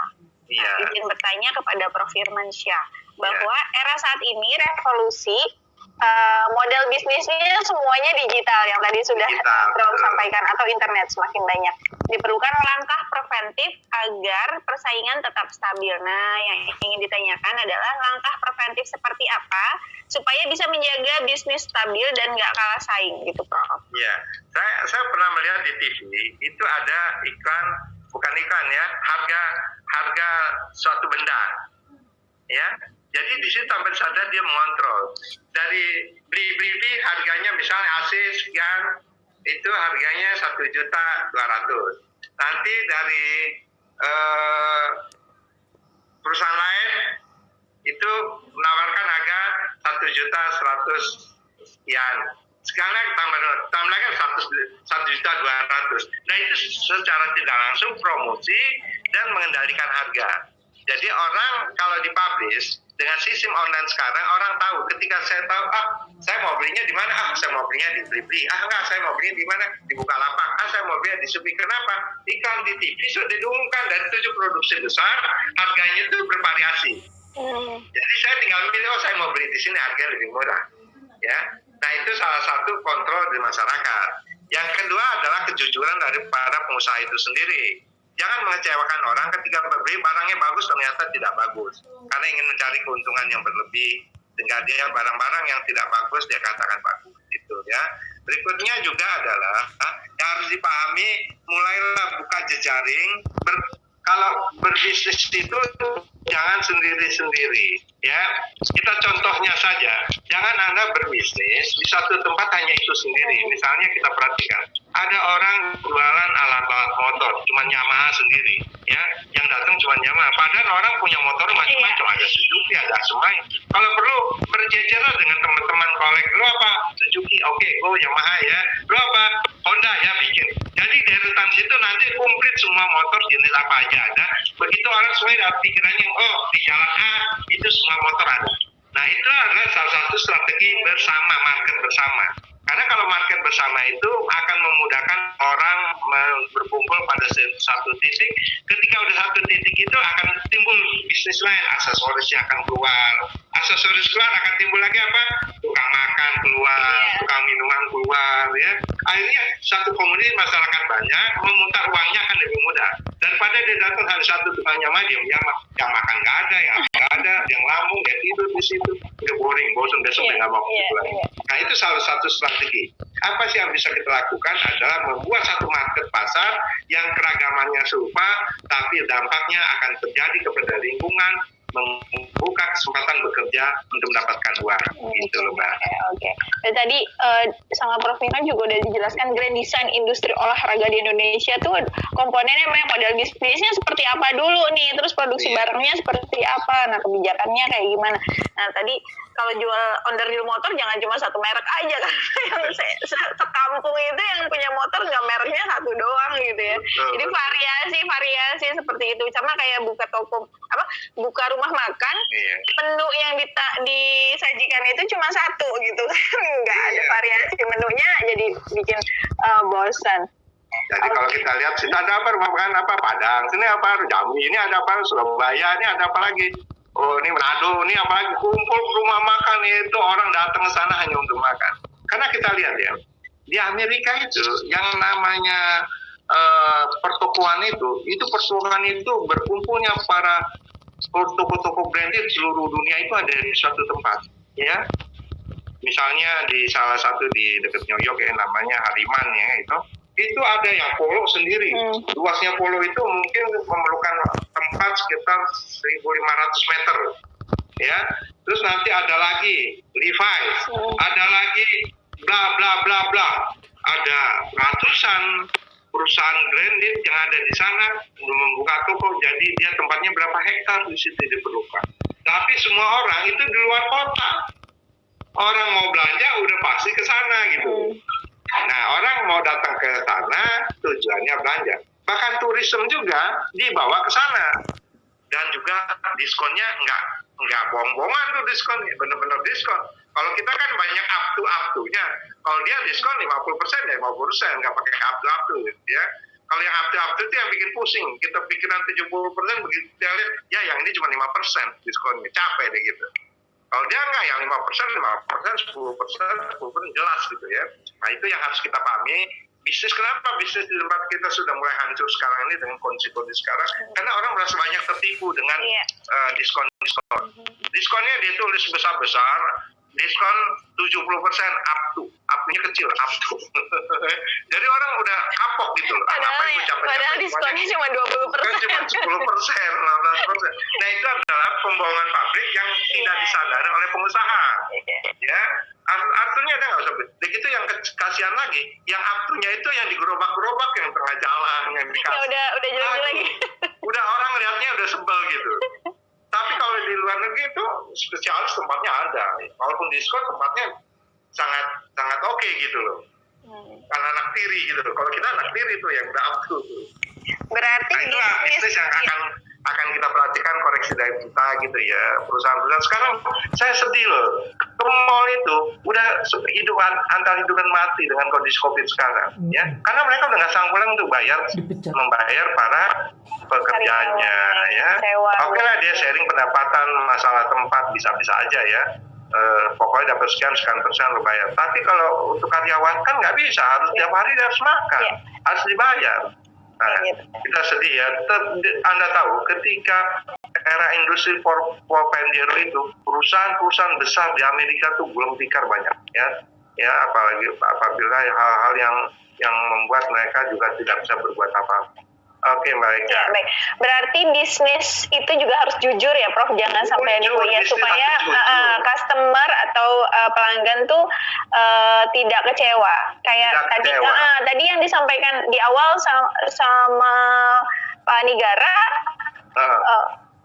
B: Izin bertanya kepada Prof Firmansyah bahwa era saat ini revolusi model bisnisnya semuanya digital yang tadi sudah Bro sampaikan, atau internet semakin banyak. Diperlukan langkah preventif agar persaingan tetap stabil. Nah, yang ingin ditanyakan adalah langkah preventif seperti apa supaya bisa menjaga bisnis stabil dan nggak kalah saing gitu, Prof.
A: Ya, saya pernah melihat di TV itu ada iklan, bukan iklan ya, harga suatu benda, ya. Jadi di situ tampil sadar dia mengontrol. Dari beli harganya misalnya AC sekian, itu harganya 1.200.000. Nanti dari perusahaan lain itu menawarkan harga 1.100.000 sekian. Sekarang tambah lagi 1.200.000. Nah itu secara tidak langsung promosi dan mengendalikan harga. Jadi orang kalau dipublish dengan sistem online sekarang, orang tahu ketika saya tahu, saya mau belinya di mana? Saya mau belinya di Blibli. Enggak, saya mau belinya di mana? Di Bukalapak. Saya mau belinya di Shopee. Kenapa? Iklan di TV sudah diumumkan dari 7 produksi besar, harganya itu bervariasi. Jadi saya tinggal pilih, saya mau beli di sini harganya lebih murah. Ya. Nah itu salah satu kontrol di masyarakat. Yang kedua adalah kejujuran dari para pengusaha itu sendiri. Jangan mengecewakan orang ketika beli barangnya bagus ternyata tidak bagus. Karena ingin mencari keuntungan yang berlebih. Sehingga dia barang-barang yang tidak bagus dia katakan bagus. Gitu ya. Berikutnya juga adalah yang harus dipahami, mulailah buka jejaring. Kalau berbisnis itu jangan sendiri-sendiri. Ya, kita contohnya saja. Jangan Anda berbisnis di satu tempat hanya itu sendiri. Misalnya kita perhatikan, ada orang jualan alat-alat motor, cuma Yamaha sendiri, ya, yang datang cuma Yamaha. Padahal orang punya motor macam-macam, ada Suzuki, ada Sumai. Kalau perlu berjejeran dengan teman-teman kolek, lu apa? Suzuki, oke, Yamaha ya. Lu apa? Honda ya, bikin. Jadi deretan situ nanti komplit semua motor jenis apa aja ada. Begitu orang semua dapat pikirannya, di jalan A itu semua motor ada. Nah itu adalah salah satu strategi bersama, market bersama. Karena kalau market bersama itu akan memudahkan orang berkumpul pada satu titik. Ketika udah satu titik itu akan timbul bisnis lain, aksesorisnya akan keluar. Aksesoris keluar akan timbul lagi apa? Tukang makan keluar, tukang minuman keluar, ya. Akhirnya satu komunitas masyarakat banyak, memutar uangnya akan lebih mudah. Daripada dia datang hanya satu tukang Yamaha, yang makan nggak ada, yang nggak ada, yang lamun, dia tidur di situ, udah boring, bosan, besok dia nggak mau gitu lagi. Nah itu salah satu strategi. Apa sih yang bisa kita lakukan adalah membuat satu market pasar yang keragamannya serupa, tapi dampaknya akan terjadi kepada lingkungan, membuka kesempatan bekerja untuk mendapatkan uang, gitu loh Mbak.
B: Oke. Dan tadi sama Prof Iman juga udah dijelaskan grand design industri olahraga di Indonesia tuh komponennya memang model bisnisnya seperti apa dulu nih, terus produksi barangnya seperti apa, nah kebijakannya kayak gimana. Nah tadi kalau jual onderdil motor jangan cuma satu merek aja kan, yang sekampung itu yang punya motor nggak mereknya satu doang gitu ya. Jadi variasi seperti itu, sama kayak buka toko buka rumah makan, menu yang disajikan itu cuma satu gitu, nggak ada variasi menunya, jadi bikin bosan.
A: Jadi kalau kita lihat, sini ada apa, rumah makan apa, Padang, sini apa, Jambi, ini ada apa, Surabaya, ini ada apa lagi, ini Manado, ini apa lagi, kumpul rumah makan itu, orang datang ke sana hanya untuk makan. Karena kita lihat ya, di Amerika itu yang namanya pertokoan itu pertokoan itu berkumpulnya para toko-toko branded seluruh dunia itu ada di suatu tempat, ya. Misalnya di salah satu di dekat New York ya, namanya Hariman ya, itu ada yang Polo sendiri. Luasnya Polo itu mungkin memerlukan tempat sekitar 1.500 meter, ya. Terus nanti ada lagi Levi's, ada lagi bla bla bla bla, ada ratusan perusahaan branded yang ada di sana untuk membuka toko. Jadi dia tempatnya berapa hektar di situ diperlukan. Tapi semua orang itu di luar kota. Orang mau belanja udah pasti ke sana gitu. Nah, orang mau datang ke sana tujuannya belanja. Bahkan turisme juga dibawa ke sana. Dan juga diskonnya enggak bohong-bohongan tuh diskonnya, bener-bener diskon. Kalau kita kan banyak up-to-nya. Kalau dia diskon 50% ya 50%, nggak pakai up-to ya. Kalau yang up-to itu yang bikin pusing. Kita pikiran 70%, begitu dia lihat, ya yang ini cuma 5% diskonnya. Capek deh gitu. Kalau dia enggak, yang 5%, 10%, 10% jelas gitu ya. Nah itu yang harus kita pahami. Bisnis, kenapa bisnis di tempat kita sudah mulai hancur sekarang ini dengan kondisi-kondisi sekarang? Karena orang merasa banyak tertipu dengan diskon-diskon. Diskonnya dia tulis besar-besar, diskon 70% up to, up-nya kecil, up to. Jadi orang udah kapok gitu loh.
B: Padahal diskonnya cuma 20%.
A: Cuma 10%, 15%. Nah itu adalah pembohongan pabrik yang tidak disadari oleh pengusaha. Ya, up-nya ada nggak usah. Begitu yang kasihan lagi, yang up-nya itu yang digerobak-gerobak, yang tengah jalan, yang dikasih.
B: Ya udah jelek lagi.
A: Udah orang lihatnya udah sebel gitu. Tapi kalau di luar negeri itu spesialis tempatnya ada. Walaupun diskon tempatnya sangat oke gitu loh. Karena anak tiri gitu loh. Kalau kita anak tiri tuh yang udah up to tuh.
B: Berarti
A: nah, itulah bisnis yang akan kita perhatikan, koreksi dari kita gitu ya. Perusahaan-perusahaan sekarang saya sedih loh. Ke mall itu udah hidup antara hidup dan mati dengan kondisi COVID sekarang ya. Karena mereka udah nggak sanggup untuk membayar para pekerjanya ya. Oke lah dia sharing pendapatan masalah tempat bisa-bisa aja ya. Pokoknya dapat sekian persen lo bayar. Tapi kalau untuk karyawan kan nggak bisa, harus tiap hari dia harus makan, harus dibayar. Nah, kita sedih ya. Anda tahu ketika era industri 4.0 itu perusahaan-perusahaan besar di Amerika tuh belum tikar banyak ya apalagi apabila hal-hal yang membuat mereka juga tidak bisa berbuat apa-apa. Oke, baik.
B: Ya, baik. Berarti bisnis itu juga harus jujur ya, Prof. Jangan sampai nipu ya, supaya customer atau pelanggan tuh tidak kecewa. Kayak tadi yang disampaikan di awal sama Pak Nigara,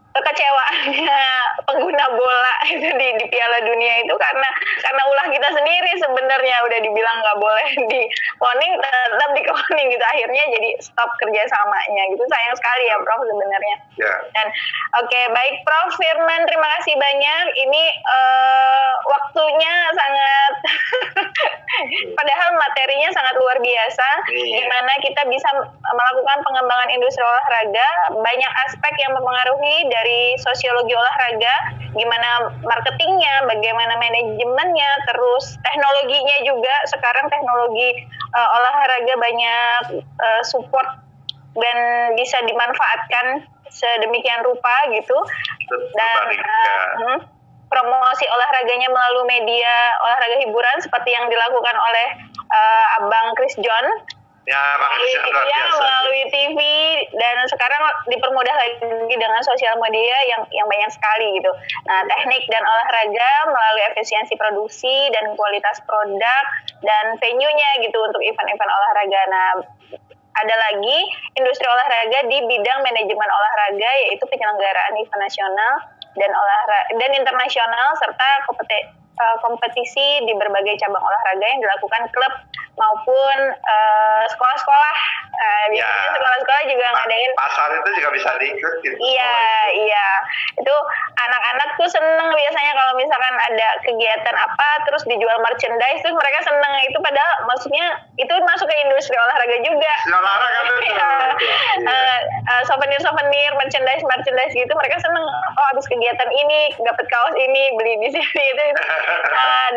B: kekecewaannya pengguna bola itu di Piala Dunia itu karena ulah kita sendiri sebenarnya udah dibilang nggak boleh di cloning, tetap di cloning gitu, akhirnya jadi stop kerjasamanya gitu. Sayang sekali ya Prof sebenarnya. Dan oke, baik Prof Firman, terima kasih banyak. Ini waktunya sangat padahal materinya sangat luar biasa, gimana kita bisa melakukan pengembangan industri olahraga, banyak aspek yang mempengaruhi dari sosiologi olahraga, gimana marketingnya, bagaimana manajemennya, terus teknologinya juga. Sekarang teknologi olahraga banyak support dan bisa dimanfaatkan sedemikian rupa gitu. Dan promosi olahraganya melalui media olahraga hiburan seperti yang dilakukan oleh Abang Chris John. Melalui TV, dan sekarang dipermudah lagi dengan sosial media yang banyak sekali gitu. Nah, teknik dan olahraga melalui efisiensi produksi dan kualitas produk dan venue-nya gitu untuk event-event olahraga. Nah, ada lagi industri olahraga di bidang manajemen olahraga, yaitu penyelenggaraan event nasional dan internasional serta kompetisi di berbagai cabang olahraga yang dilakukan klub maupun sekolah-sekolah. Biasanya sekolah-sekolah juga ngadain.
A: Pasar itu juga bisa diikuti.
B: Iya. Itu anak-anak tuh seneng biasanya kalau misalkan ada kegiatan apa terus dijual merchandise, terus mereka seneng. Itu padahal maksudnya itu masuk ke industri olahraga juga.
A: Olahraga tuh.
B: Souvenir, merchandise gitu, mereka seneng. Oh, habis kegiatan ini dapat kaos ini, beli di sini itu.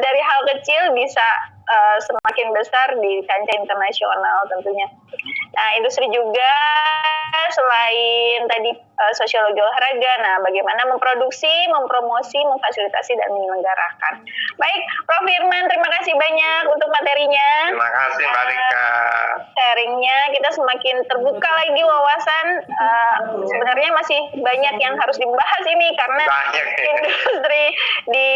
B: Dari hal kecil bisa semakin besar di kancah internasional tentunya. Nah, industri juga selain tadi sosiologi olahraga, nah bagaimana memproduksi, mempromosi, memfasilitasi, dan menyelenggarakan. Baik, Prof Firman, terima kasih banyak untuk materinya.
A: Terima kasih, Mbak Rika.
B: Sharingnya, kita semakin terbuka lagi wawasan. Sebenarnya masih banyak yang harus dibahas ini karena industri di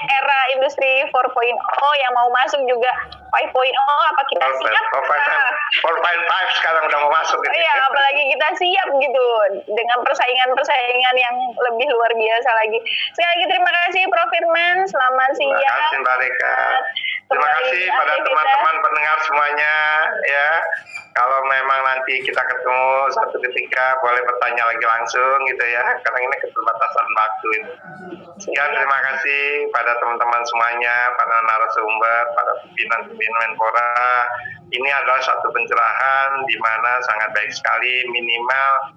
B: era industri 4.0 yang mau masuk juga 5.0, apa kita siap?
A: 4.5 sekarang udah mau masuk gitu.
B: Iya, apalagi kita siap gitu dengan persaingan yang lebih luar biasa lagi. Sekali lagi terima kasih Prof Firman, selamat siang.
A: Terima kasih Mbak Rika. Terima kasih pada teman-teman pendengar semuanya ya. Kalau memang nanti kita ketemu satu ketika boleh bertanya lagi langsung gitu ya, karena ini keterbatasan waktu ini. Sekian, terima kasih pada teman-teman semuanya, para narasumber, para pimpinan Menpora. Ini adalah satu pencerahan di mana sangat baik sekali, minimal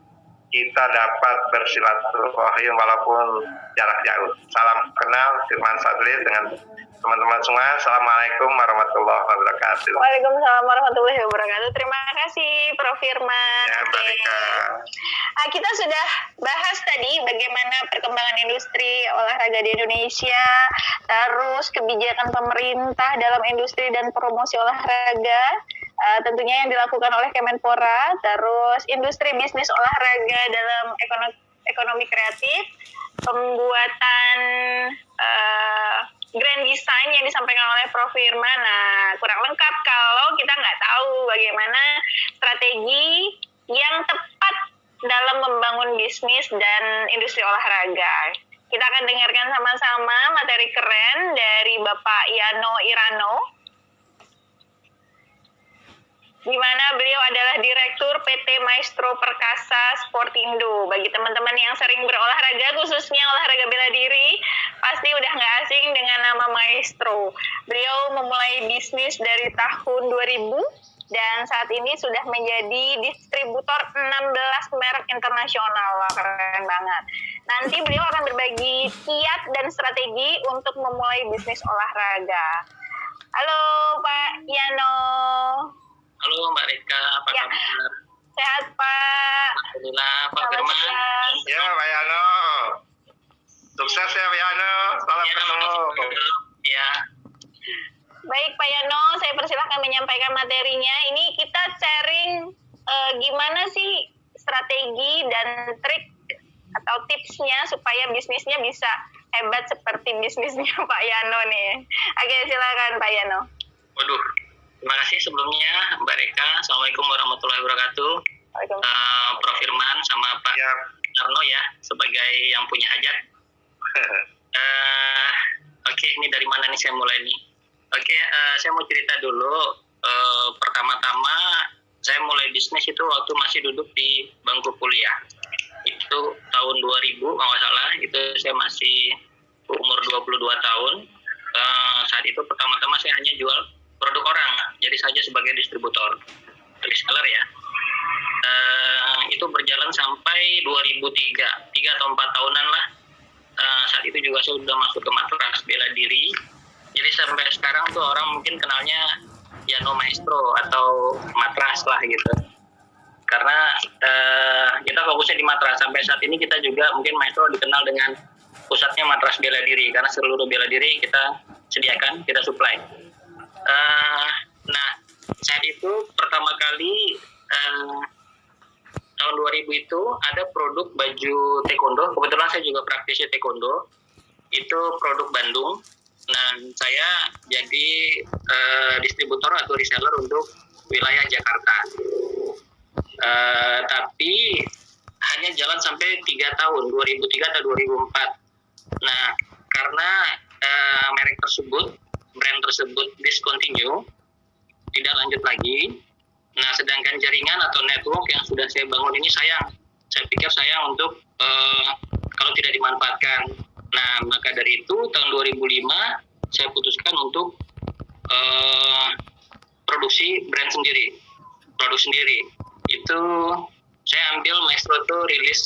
A: kita dapat bersilaturahim walaupun jarak jauh. Salam kenal Firman Fadli dengan teman-teman semua. Assalamualaikum warahmatullahi wabarakatuh.
B: Waalaikumsalam warahmatullahi wabarakatuh. Terima kasih Prof. Firman.
A: Ya, Mbak Rika.
B: Kita sudah bahas tadi bagaimana perkembangan industri olahraga di Indonesia, terus kebijakan pemerintah dalam industri dan promosi olahraga, tentunya yang dilakukan oleh Kemenpora, terus industri bisnis olahraga dalam ekonomi kreatif, pembuatan grand design yang disampaikan oleh Prof. Firman. Nah, kurang lengkap kalau kita nggak tahu bagaimana strategi yang tepat dalam membangun bisnis dan industri olahraga. Kita akan dengarkan sama-sama materi keren dari Bapak Yano Irano, di mana beliau adalah Direktur PT Maestro Perkasa Sportindo. Bagi teman-teman yang sering berolahraga, khususnya olahraga bela diri, pasti udah nggak asing dengan nama Maestro. Beliau memulai bisnis dari tahun 2000 dan saat ini sudah menjadi distributor 16 merek internasional. Wah, keren banget. Nanti beliau akan berbagi kiat dan strategi untuk memulai bisnis olahraga. Halo Pak Yano.
C: Halo Mbak Rika, apa kabar?
B: Sehat Pak.
C: Alhamdulillah, Pak
B: Selamat
C: Firman.
B: siang.
A: Ya, Pak Yano. Sukses ya, Pak Yano. Salam
C: Ya,
A: ketemu.
C: ya,
B: Baik Pak Yano, saya persilahkan menyampaikan materinya. Ini kita sharing gimana sih strategi dan trik atau tipsnya supaya bisnisnya bisa hebat seperti bisnisnya Pak Yano nih. Oke, silakan Pak Yano.
C: waduh. Terima kasih sebelumnya Mbak Rika. Assalamualaikum warahmatullahi wabarakatuh. Prof. Firman sama Pak
A: Ya.
C: Arno ya, sebagai yang punya hajat. Oke, ini dari mana nih saya mulai nih? Oke, saya mau cerita dulu. Pertama-tama saya mulai bisnis itu waktu masih duduk di bangku kuliah. Itu tahun 2000 kalau nggak salah, itu saya masih umur 22 tahun. Saat itu pertama-tama saya hanya jual produk orang, jadi saja sebagai distributor, reseller ya. Itu berjalan sampai 2003, 3 atau 4 tahunan lah. Saat itu juga saya sudah masuk ke matras bela diri. Jadi sampai sekarang tuh orang mungkin kenalnya Yano Maestro atau matras lah gitu. Karena kita fokusnya di matras. Sampai saat ini kita juga mungkin Maestro dikenal dengan pusatnya matras bela diri, karena seluruh bela diri kita sediakan, kita supply. Nah, saat itu pertama kali tahun 2000 itu ada produk baju taekwondo. Kebetulan saya juga praktisi taekwondo. Itu produk Bandung. Nah, saya jadi distributor atau reseller untuk wilayah Jakarta. Tapi hanya jalan sampai 3 tahun, 2003 atau 2004. Nah, karena merek tersebut, brand tersebut discontinue, tidak lanjut lagi. Nah, sedangkan jaringan atau network yang sudah saya bangun ini sayang. Saya pikir sayang untuk kalau tidak dimanfaatkan. Nah, maka dari itu tahun 2005 saya putuskan untuk produksi brand sendiri, produk sendiri. Itu saya ambil Maestro itu rilis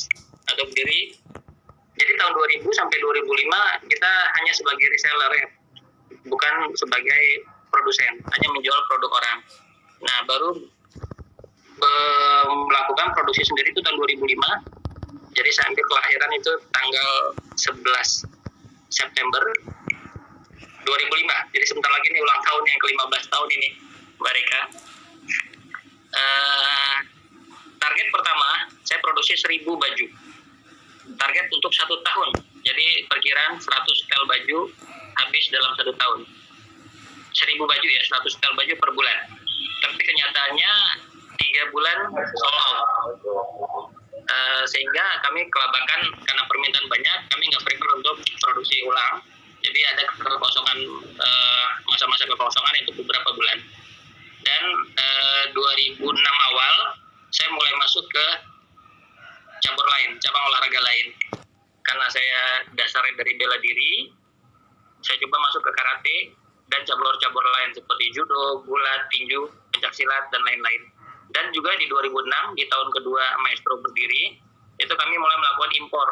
C: atau berdiri. Jadi tahun 2000 sampai 2005 kita hanya sebagai reseller ya, bukan sebagai produsen, hanya menjual produk orang. Nah, baru melakukan produksi sendiri itu tahun 2005. Jadi saya ambil kelahiran itu tanggal 11 September 2005. Jadi sebentar lagi nih ulang tahun yang ke-15 tahun ini, Mbak Rika. Target pertama, saya produksi 1000 baju. Target untuk 1 tahun. Jadi perkiraan 100 setel baju habis dalam 1 tahun. 1000 baju ya, 100 setel baju per bulan. Tapi kenyataannya 3 bulan sold out. Sehingga kami kelabakan karena permintaan banyak, kami nggak prefer untuk produksi ulang. Jadi ada kekosongan, masa-masa kekosongan untuk beberapa bulan. Dan 2006 awal saya mulai masuk ke cabur lain, cabang olahraga lain. Karena saya dasarnya dari bela diri, saya coba masuk ke karate dan cabur-cabur lain seperti judo, gulat, tinju, pencaksilat dan lain-lain. Dan juga di 2006 di tahun kedua Maestro berdiri, itu itu kami mulai melakukan impor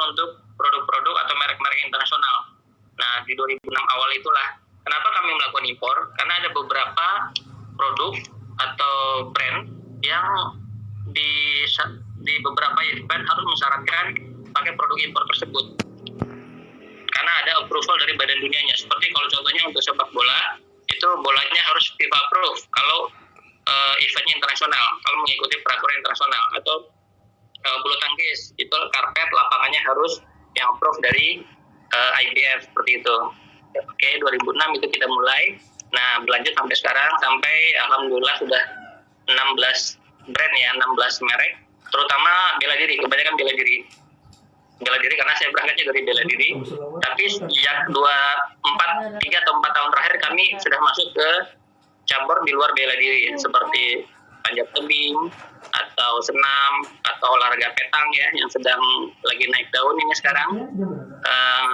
C: untuk produk-produk atau merek-merek internasional. Nah, di 2006 awal itulah kenapa kami melakukan impor, karena ada beberapa produk atau brand yang di beberapa event harus mensyaratkan pakai produk impor tersebut karena ada approval dari badan dunianya. Seperti kalau contohnya untuk sepak bola, itu bolanya harus FIFA approve kalau eventnya internasional, kalau mengikuti peraturan internasional. Atau bulu tangkis, itu karpet lapangannya harus yang approve dari IBF, seperti itu. Oke, 2006 itu kita mulai. Nah, berlanjut sampai sekarang, sampai alhamdulillah sudah 16 brand ya, 16 merek, terutama bela diri, kebanyakan bela diri karena saya berangkatnya dari bela diri. Tapi sejak 3 atau 4 tahun terakhir kami sudah masuk ke cabur di luar bela diri, seperti panjat tebing atau senam atau olahraga petang ya, yang sedang lagi naik daun ini sekarang.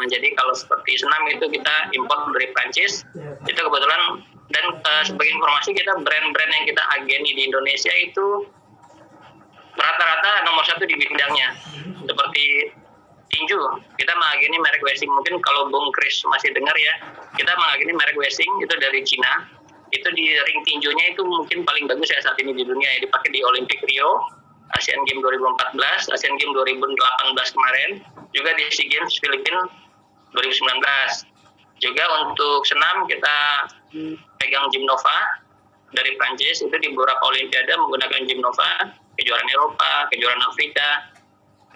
C: Jadi kalau seperti senam itu kita import dari Prancis, itu kebetulan. Dan sebagai informasi, kita brand-brand yang kita ageni di Indonesia itu rata-rata nomor 1 di bidangnya. Seperti tinju, kita mengageni merek Wessing. Mungkin kalau Bung Chris masih dengar ya, kita mengageni merek Wessing itu dari Cina. Itu di ring tinjunya itu mungkin paling bagus ya saat ini di dunia, ya, dipakai di Olimpik Rio, Asian Games 2014, Asian Games 2018 kemarin, juga di SEA Games Filipina 2019. Juga untuk senam kita pegang Gymnova dari Prancis, itu di beberapa olimpiade menggunakan Gymnova, kejuaraan Eropa, kejuaraan Afrika,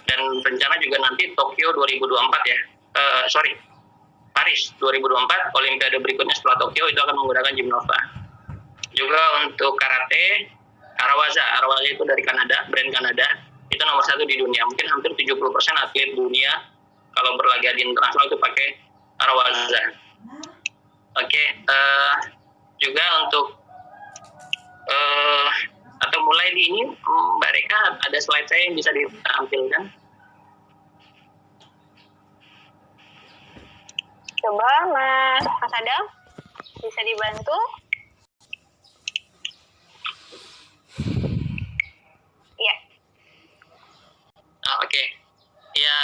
C: dan rencana juga nanti Tokyo 2024 ya, Paris 2024, olimpiade berikutnya setelah Tokyo itu akan menggunakan Gymnova. Juga untuk karate, Arawaza itu dari Kanada, brand Kanada, itu nomor 1 di dunia. Mungkin hampir 70% atlet dunia kalau berlaga di internasional itu pakai Arawaza. Oke, juga untuk atau mulai di ini, Mbak Reka, ada slide saya yang bisa ditampilkan.
B: Coba Mas Adam bisa dibantu. Ya.
C: Oke. Ya,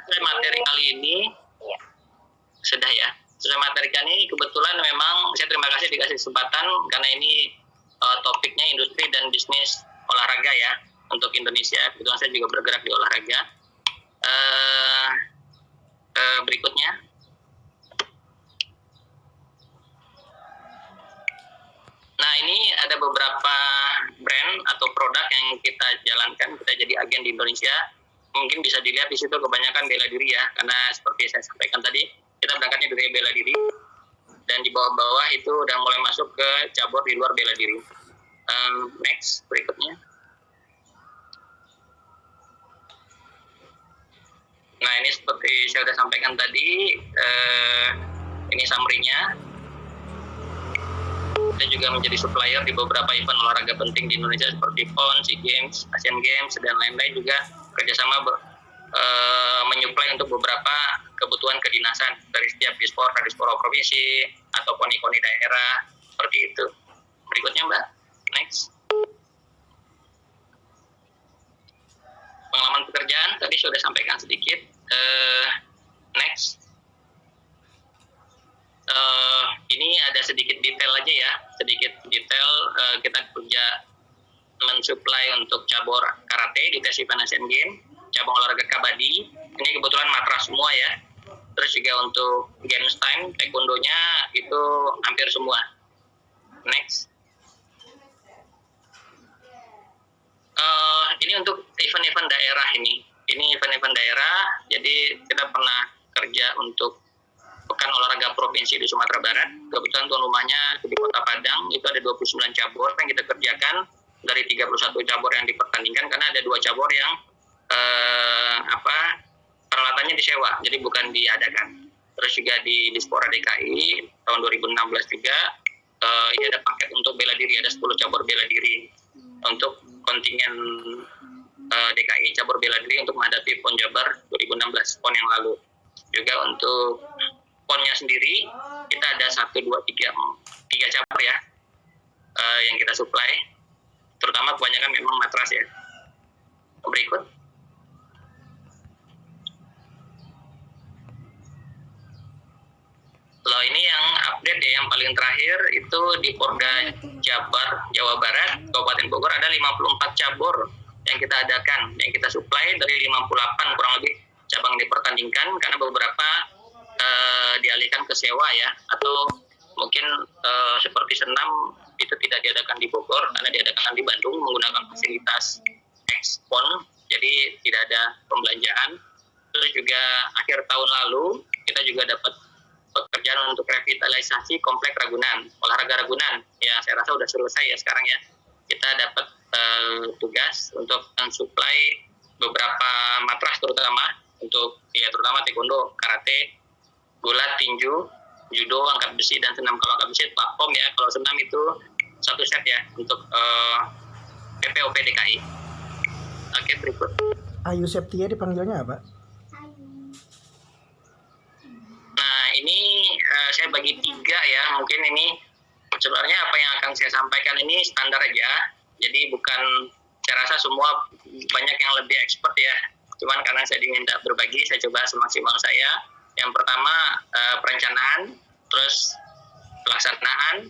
C: sesuai materi kali ini.
B: Ya.
C: Sudah ya. Sesuai materi kali ini kebetulan memang saya terima kasih dikasih kesempatan karena ini topiknya industri dan bisnis olahraga ya untuk Indonesia. Kebetulan saya juga bergerak di olahraga. Berikutnya. Nah, ini ada beberapa brand atau produk yang kita jalankan, kita jadi agen di Indonesia. Mungkin bisa dilihat di situ kebanyakan bela diri ya, karena seperti saya sampaikan tadi, kita berangkatnya dari bela diri, dan di bawah-bawah itu udah mulai masuk ke cabur di luar bela diri. Next, berikutnya. Nah, ini seperti saya sudah sampaikan tadi, ini summary-nya. Kita juga menjadi supplier di beberapa event olahraga penting di Indonesia seperti PON, SEA Games, Asian Games, dan lain-lain. Juga kerjasama menyuplai untuk beberapa kebutuhan kedinasan dari setiap dispor provinsi atau koni-koni daerah, seperti itu. Berikutnya Mbak, next. Pengalaman pekerjaan tadi sudah sampaikan sedikit. Next. Ini ada sedikit detail aja ya, kita kerja mensuplai untuk cabur karate di tes event Asian Games, cabang olahraga kabadi, ini kebetulan matras semua ya. Terus juga untuk games time, taekwondonya itu hampir semua. Next. Ini untuk event-event daerah ini event-event daerah, jadi kita pernah kerja untuk Pekan Olahraga Provinsi di Sumatera Barat. Kebetulan tuan rumahnya di Kota Padang, itu ada 29 cabur yang kita kerjakan dari 31 cabur yang dipertandingkan, karena ada 2 cabur yang peralatannya disewa, jadi bukan diadakan. Terus juga di Dispora DKI tahun 2016 juga ini ada paket untuk bela diri, ada 10 cabur bela diri untuk kontingen DKI cabur bela diri untuk menghadapi PON Jabar 2016, PON yang lalu. Juga untuk PON-nya sendiri kita ada 1, 2, 3 cabur ya yang kita supply, terutama kebanyakan memang matras ya. Berikut. update ya, yang paling terakhir itu di Porda Jabar, Jawa Barat, Kabupaten Bogor ada 54 cabur yang kita adakan, yang kita supply dari 58 kurang lebih cabang dipertandingkan, karena beberapa dialihkan ke sewa ya, atau mungkin seperti senam itu tidak diadakan di Bogor karena diadakan di Bandung menggunakan fasilitas ekspon, jadi tidak ada pembelanjaan. Terus juga akhir tahun lalu kita juga dapat pekerjaan untuk revitalisasi komplek Ragunan, olahraga Ragunan. Ya saya rasa sudah selesai ya sekarang ya. Kita dapat tugas untuk mensuplai beberapa matras terutama untuk ya terutama taekwondo, karate, gulat, tinju, judo, angkat besi dan senam. Kalau angkat besi platform ya, kalau senam itu satu set ya untuk PPOP DKI. Oke, berikut.
D: Ayu Septia dipanggilnya apa?
C: Nah ini saya bagi 3 ya, mungkin ini sebenarnya apa yang akan saya sampaikan ini standar aja, jadi bukan, saya rasa semua banyak yang lebih expert ya, cuman karena saya diminta berbagi, saya coba semaksimal saya. Yang pertama perencanaan, terus pelaksanaan,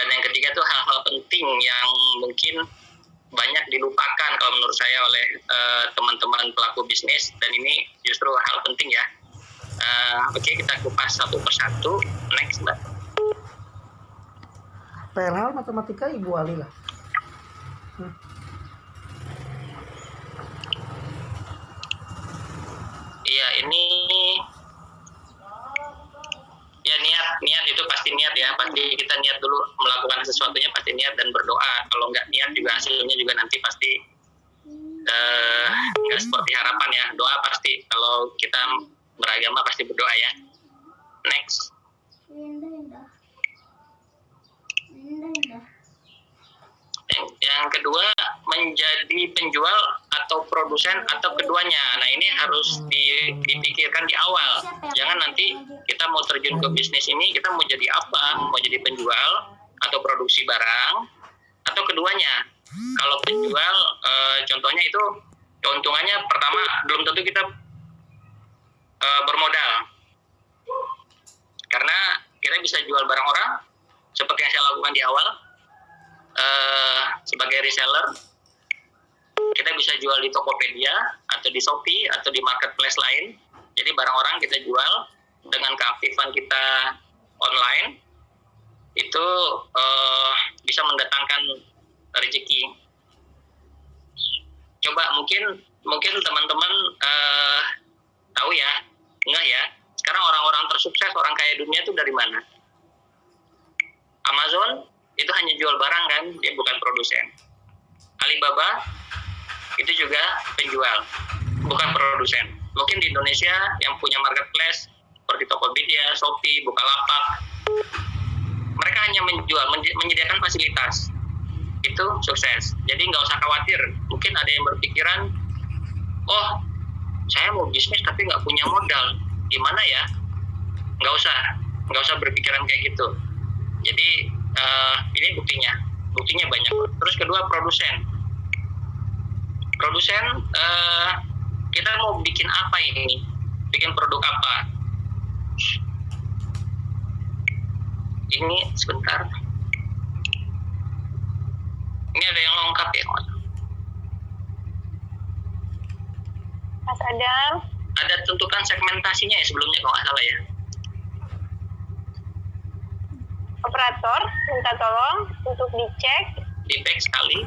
C: dan yang ketiga tuh hal-hal penting yang mungkin banyak dilupakan kalau menurut saya oleh teman-teman pelaku bisnis, dan ini justru hal penting ya. Oke, kita kupas satu persatu. Next, Mbak.
D: PLH matematika Ibu Ali lah.
C: Iya, ini ya niat itu pasti niat ya, pasti kita niat dulu melakukan sesuatunya, pasti niat dan berdoa. Kalau nggak niat juga hasilnya juga nanti pasti nggak seperti harapan ya. Doa pasti, kalau kita beragama pasti berdoa ya. Next. Yang kedua, menjadi penjual atau produsen atau keduanya. Nah ini harus dipikirkan di awal. Jangan nanti kita mau terjun ke bisnis ini, kita mau jadi apa? Mau jadi penjual atau produksi barang atau keduanya. Kalau penjual, contohnya itu keuntungannya pertama belum tentu kita bermodal, karena kita bisa jual barang orang seperti yang saya lakukan di awal. Sebagai reseller, kita bisa jual di Tokopedia atau di Shopee atau di marketplace lain. Jadi barang orang kita jual dengan keaktifan kita online, itu bisa mendatangkan rezeki. Coba mungkin teman-teman tahu ya, enggak ya? Sekarang orang-orang tersukses, orang kaya dunia itu dari mana? Amazon itu hanya jual barang kan, dia bukan produsen. Alibaba itu juga penjual, bukan produsen. Mungkin di Indonesia yang punya marketplace seperti Tokopedia, Shopee, Bukalapak, mereka hanya menjual, menyediakan fasilitas. Itu sukses. Jadi nggak usah khawatir. Mungkin ada yang berpikiran, oh saya mau bisnis tapi nggak punya modal, gimana ya? Nggak usah berpikiran kayak gitu. Jadi ini buktinya banyak. Terus kedua, produsen, kita mau bikin apa ini, bikin produk apa? Ini sebentar, ini ada yang lengkap ya
B: Mas Adam.
C: Ada tentukan segmentasinya ya sebelumnya kalau nggak salah ya.
B: Operator, minta tolong untuk dicek.
C: Di back sekali.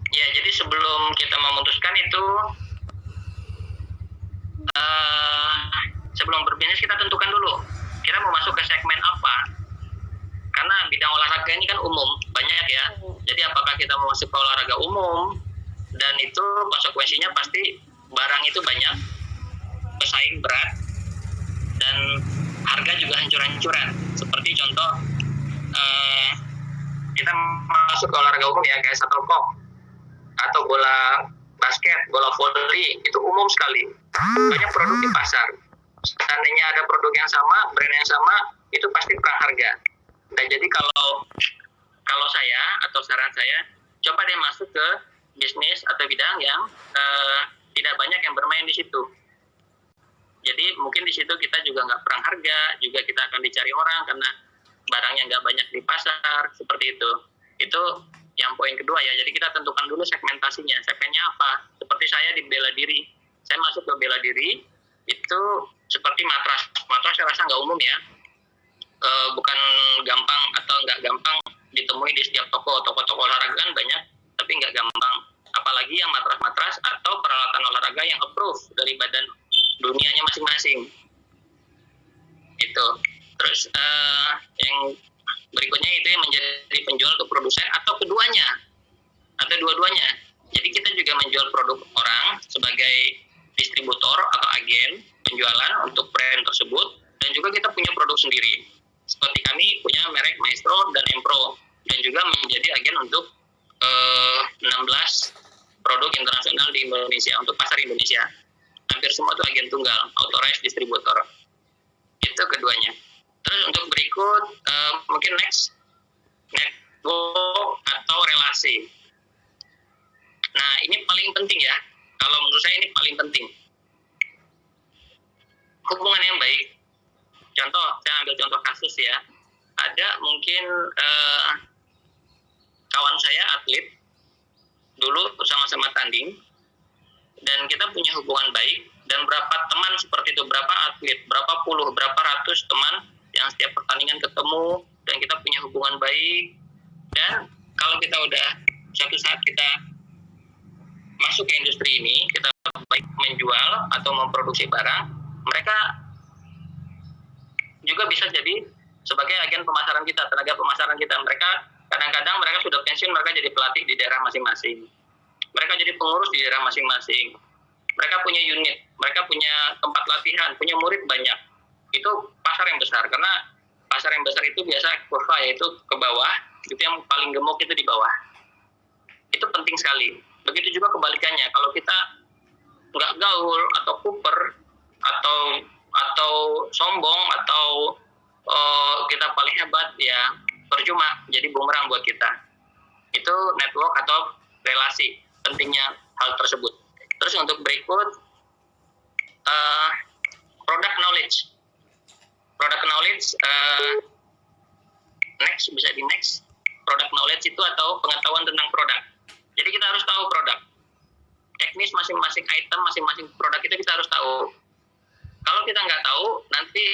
C: Ya, jadi sebelum kita memutuskan itu, sebelum berbisnis kita tentukan dulu, kita mau masuk ke segmen apa. Karena bidang olahraga ini kan umum, banyak ya. Jadi apakah kita mau masuk ke olahraga umum, dan itu konsekuensinya pasti barang itu banyak, pesaing berat, dan harga juga hancur-hancuran. Seperti contoh, kita masuk ke olahraga umum ya, kayak shuttlecock atau bola basket, bola volley, itu umum sekali. Banyak produk di pasar. Seandainya ada produk yang sama, brand yang sama, itu pasti perang harga. Nah jadi kalau saya atau saran saya, coba deh masuk ke bisnis atau bidang yang tidak banyak yang bermain di situ. Jadi mungkin di situ kita juga nggak perang harga, juga kita akan dicari orang karena barangnya nggak banyak di pasar, seperti itu. Itu yang poin kedua ya. Jadi kita tentukan dulu segmentasinya. Segmennya apa? Seperti saya di bela diri. Saya masuk ke bela diri itu seperti matras. Matras saya rasa nggak umum ya. Bukan gampang atau nggak gampang ditemui di setiap toko olahraga kan banyak, tapi nggak gampang. Apalagi yang matras-matras atau peralatan olahraga yang approve dari badan dunianya masing-masing. Itu. Terus yang berikutnya itu yang menjadi penjual ke produsen atau keduanya atau dua-duanya. Jadi kita juga menjual produk orang sebagai distributor atau agen penjualan untuk brand tersebut, dan juga kita punya produk sendiri. Seperti kami punya merek Maestro dan Empro, dan juga menjadi agen untuk 16 produk internasional di Indonesia untuk pasar Indonesia. Hampir semua itu agen tunggal, authorized distributor. Itu keduanya. Terus untuk berikut mungkin next network atau relasi. Nah ini paling penting ya. Kalau menurut saya ini paling penting. Hubungan yang baik. Contoh, saya ambil contoh kasus ya. Ada mungkin kawan saya atlet dulu sama-sama tanding, dan kita punya hubungan baik, dan berapa teman seperti itu, berapa atlet, berapa puluh, berapa ratus teman yang setiap pertandingan ketemu, dan kita punya hubungan baik. Dan kalau kita udah suatu saat kita masuk ke industri ini, kita baik menjual atau memproduksi barang, mereka juga bisa jadi sebagai agen pemasaran kita, tenaga pemasaran kita. Mereka kadang-kadang mereka sudah pensiun, mereka jadi pelatih di daerah masing-masing. Mereka jadi pengurus di daerah masing-masing. Mereka punya unit, mereka punya tempat latihan, punya murid banyak. Itu pasar yang besar, karena pasar yang besar itu biasa kurva, yaitu ke bawah, itu yang paling gemuk itu di bawah. Itu penting sekali. Begitu juga kebalikannya, kalau kita nggak gaul atau kuper atau sombong atau kita paling hebat, ya percuma, jadi bumerang buat kita. Itu network atau relasi, pentingnya hal tersebut. Terus untuk berikut product knowledge. Product knowledge next, bisa di next. Product knowledge itu atau pengetahuan tentang produk. Jadi kita harus tahu produk. Teknis masing-masing item, masing-masing produk itu kita harus tahu. Kalau kita nggak tahu, nanti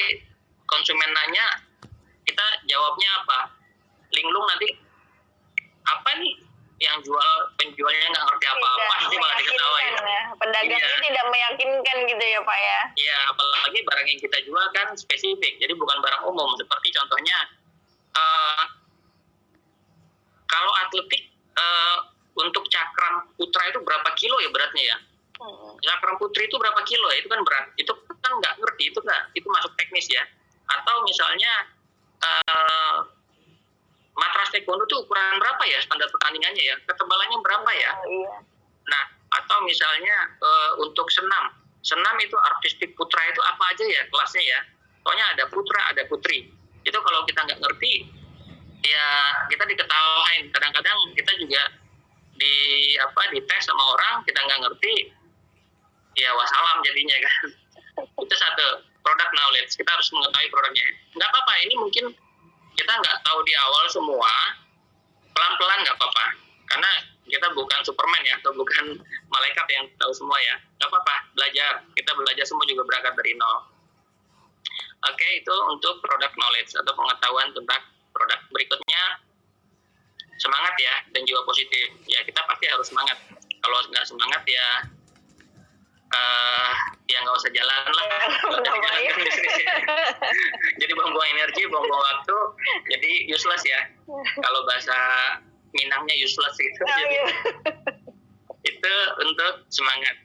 C: konsumen nanya, kita jawabnya apa? Linglung nanti, apa nih yang penjualnya nggak ngerti apa-apa, nanti malah diketawain.
B: Ya. Pedagangnya tidak meyakinkan gitu ya Pak ya?
C: Iya, apalagi barang yang kita jual kan spesifik, jadi bukan barang umum. Seperti contohnya, kalau atletik, untuk cakram putra itu berapa kilo ya beratnya ya? Cakram putri itu berapa kilo ya? Itu kan berat. Itu kan nggak ngerti, itu masuk teknis ya. Atau misalnya matras taekwondo itu ukuran berapa ya standar pertandingannya ya? Ketebalannya berapa ya?
B: Iya.
C: Nah, atau misalnya untuk senam itu artistik putra itu apa aja ya kelasnya ya? Soalnya ada putra, ada putri. Itu kalau kita nggak ngerti, ya kita diketawain. Kadang-kadang kita juga dites sama orang, kita nggak ngerti, ya wassalam jadinya kan. Itu satu, product knowledge. Kita harus mengetahui produknya. Nggak apa-apa, ini mungkin kita nggak tahu di awal semua, pelan-pelan nggak apa-apa. Karena kita bukan Superman ya, atau bukan malaikat yang tahu semua ya. Nggak apa-apa, belajar. Kita belajar semua juga berangkat dari nol. Oke, itu untuk product knowledge atau pengetahuan tentang produk. Berikutnya, semangat ya, dan jiwa positif. Ya, kita pasti harus semangat. Kalau nggak semangat ya nggak usah jalan lah. Jadi buang-buang energi, buang-buang waktu, jadi useless ya. Kalau bahasa Minangnya useless gitu. Jadi itu untuk semangat.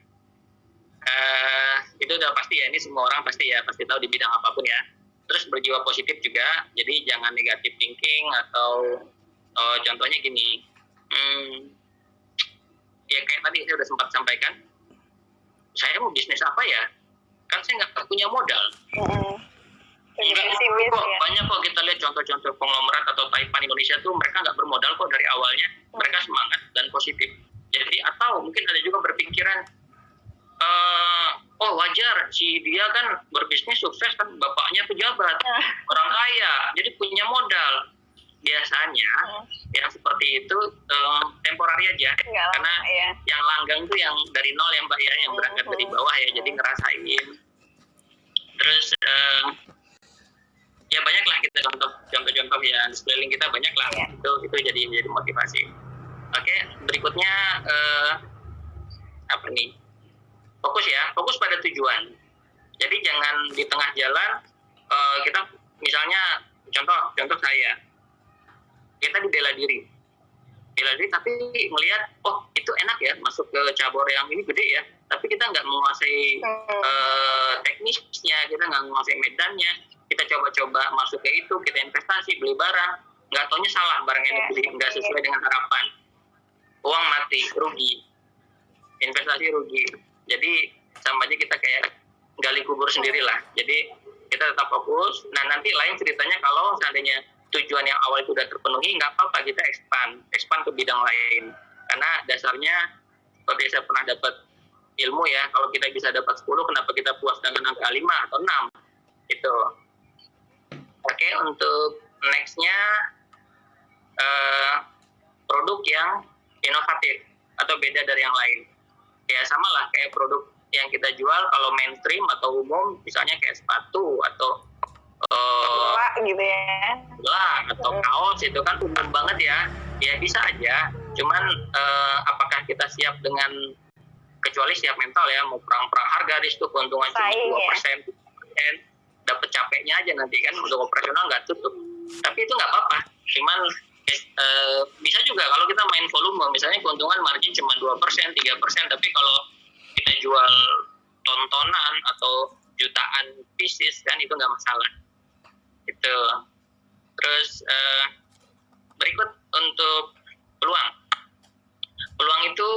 C: Itu udah pasti ya, ini semua orang pasti tahu di bidang apapun ya. Terus berjiwa positif juga, jadi jangan negatif thinking atau contohnya gini, ya kayak tadi saya udah sempat sampaikan, saya mau bisnis apa ya? Kan saya nggak punya modal. Banyak kok kita lihat contoh-contoh konglomerat atau Taipan Indonesia tuh mereka nggak bermodal kok dari awalnya, mereka semangat dan positif. Jadi dia kan berbisnis sukses kan, bapaknya pejabat, orang kaya, jadi punya modal. Biasanya yang seperti itu temporari aja,
B: Enggak lama,
C: karena
B: ya.
C: yang langgang itu yang dari nol ya Mbak ya, yang berangkat dari bawah ya, jadi ngerasain. Terus ya banyak lah kita contoh-contoh ya di sekeliling kita banyak lah, itu jadi motivasi. Oke, berikutnya apa nih? Fokus pada tujuan. Jadi jangan di tengah jalan kita misalnya contoh saya, kita bela diri tapi melihat itu enak ya masuk ke cabur yang ini gede ya, tapi kita nggak menguasai teknisnya, kita nggak menguasai medannya, kita coba-coba masuk ke itu, kita investasi beli barang, nggak taunya salah barang yang dibeli, nggak sesuai dengan harapan, uang mati, rugi, investasi rugi. Jadi sama aja kita kayak gali kubur sendiri lah. Jadi kita tetap fokus. Nah nanti lain ceritanya kalau seandainya tujuan yang awal itu udah terpenuhi, nggak apa-apa kita expand ke bidang lain. Karena dasarnya seperti saya pernah dapat ilmu ya, kalau kita bisa dapat 10, kenapa kita puas dengan angka 5 atau 6 itu. Oke, untuk nextnya produk yang inovatif atau beda dari yang lain. Ya sama lah kayak produk yang kita jual, kalau mainstream atau umum misalnya kayak sepatu atau
B: gitu ya,
C: atau kaos, itu kan umum banget ya bisa aja, cuman apakah kita siap dengan, kecuali siap mental ya, mau perang harga di situ keuntungan cuma 2%, dapat capeknya aja nanti kan, untuk operasional nggak tutup. Tapi itu nggak apa-apa, cuman bisa juga kalau kita main volume, misalnya keuntungan margin cuma 2%, 3%, tapi kalau kita jual tontonan atau jutaan pieces kan itu nggak masalah. Itu. Terus berikut untuk peluang itu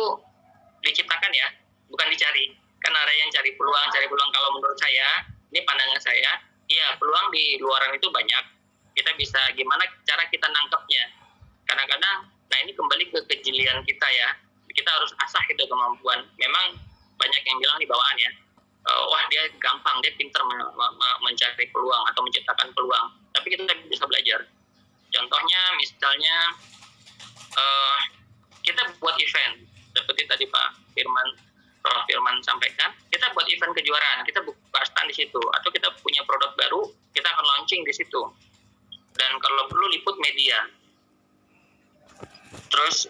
C: diciptakan ya, bukan dicari. Kan ada yang cari peluang. Kalau menurut saya, ini pandangan saya, iya peluang di luaran itu banyak. Kita bisa gimana cara kita nangkepnya. Kadang-kadang, nah ini kembali ke kejelian kita ya. Kita harus asah itu kemampuan. Memang banyak yang bilang di bawaan ya, wah dia gampang, dia pintar mencari peluang atau menciptakan peluang. Tapi kita bisa belajar. Contohnya misalnya kita buat event, seperti tadi Prof Firman sampaikan, kita buat event kejuaraan, kita buka stand di situ, atau kita punya produk baru, kita akan launching di situ. Dan kalau perlu liput media. Terus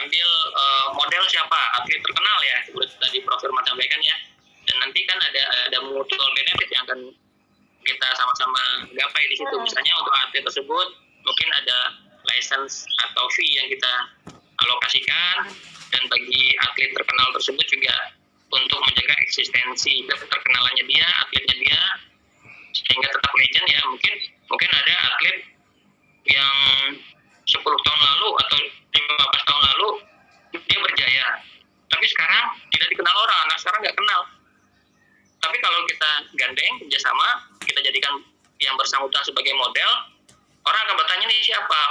C: ambil model siapa, atlet terkenal ya, seperti tadi Prof Firman sampaikan ya. Dan nanti kan ada mutual benefit yang akan kita sama-sama gapai di situ. Misalnya untuk atlet tersebut mungkin ada license atau fee yang kita alokasikan, dan bagi atlet terkenal tersebut juga untuk menjaga eksistensi terkenalannya dia, atletnya dia, sehingga tetap legend ya. Mungkin ada atlet yang 10 tahun lalu atau 15 tahun lalu dia berjaya, tapi sekarang tidak dikenal orang, anak sekarang nggak kenal. Tapi kalau kita gandeng kerjasama, kita jadikan yang bersangkutan sebagai model, orang akan bertanya nih siapa.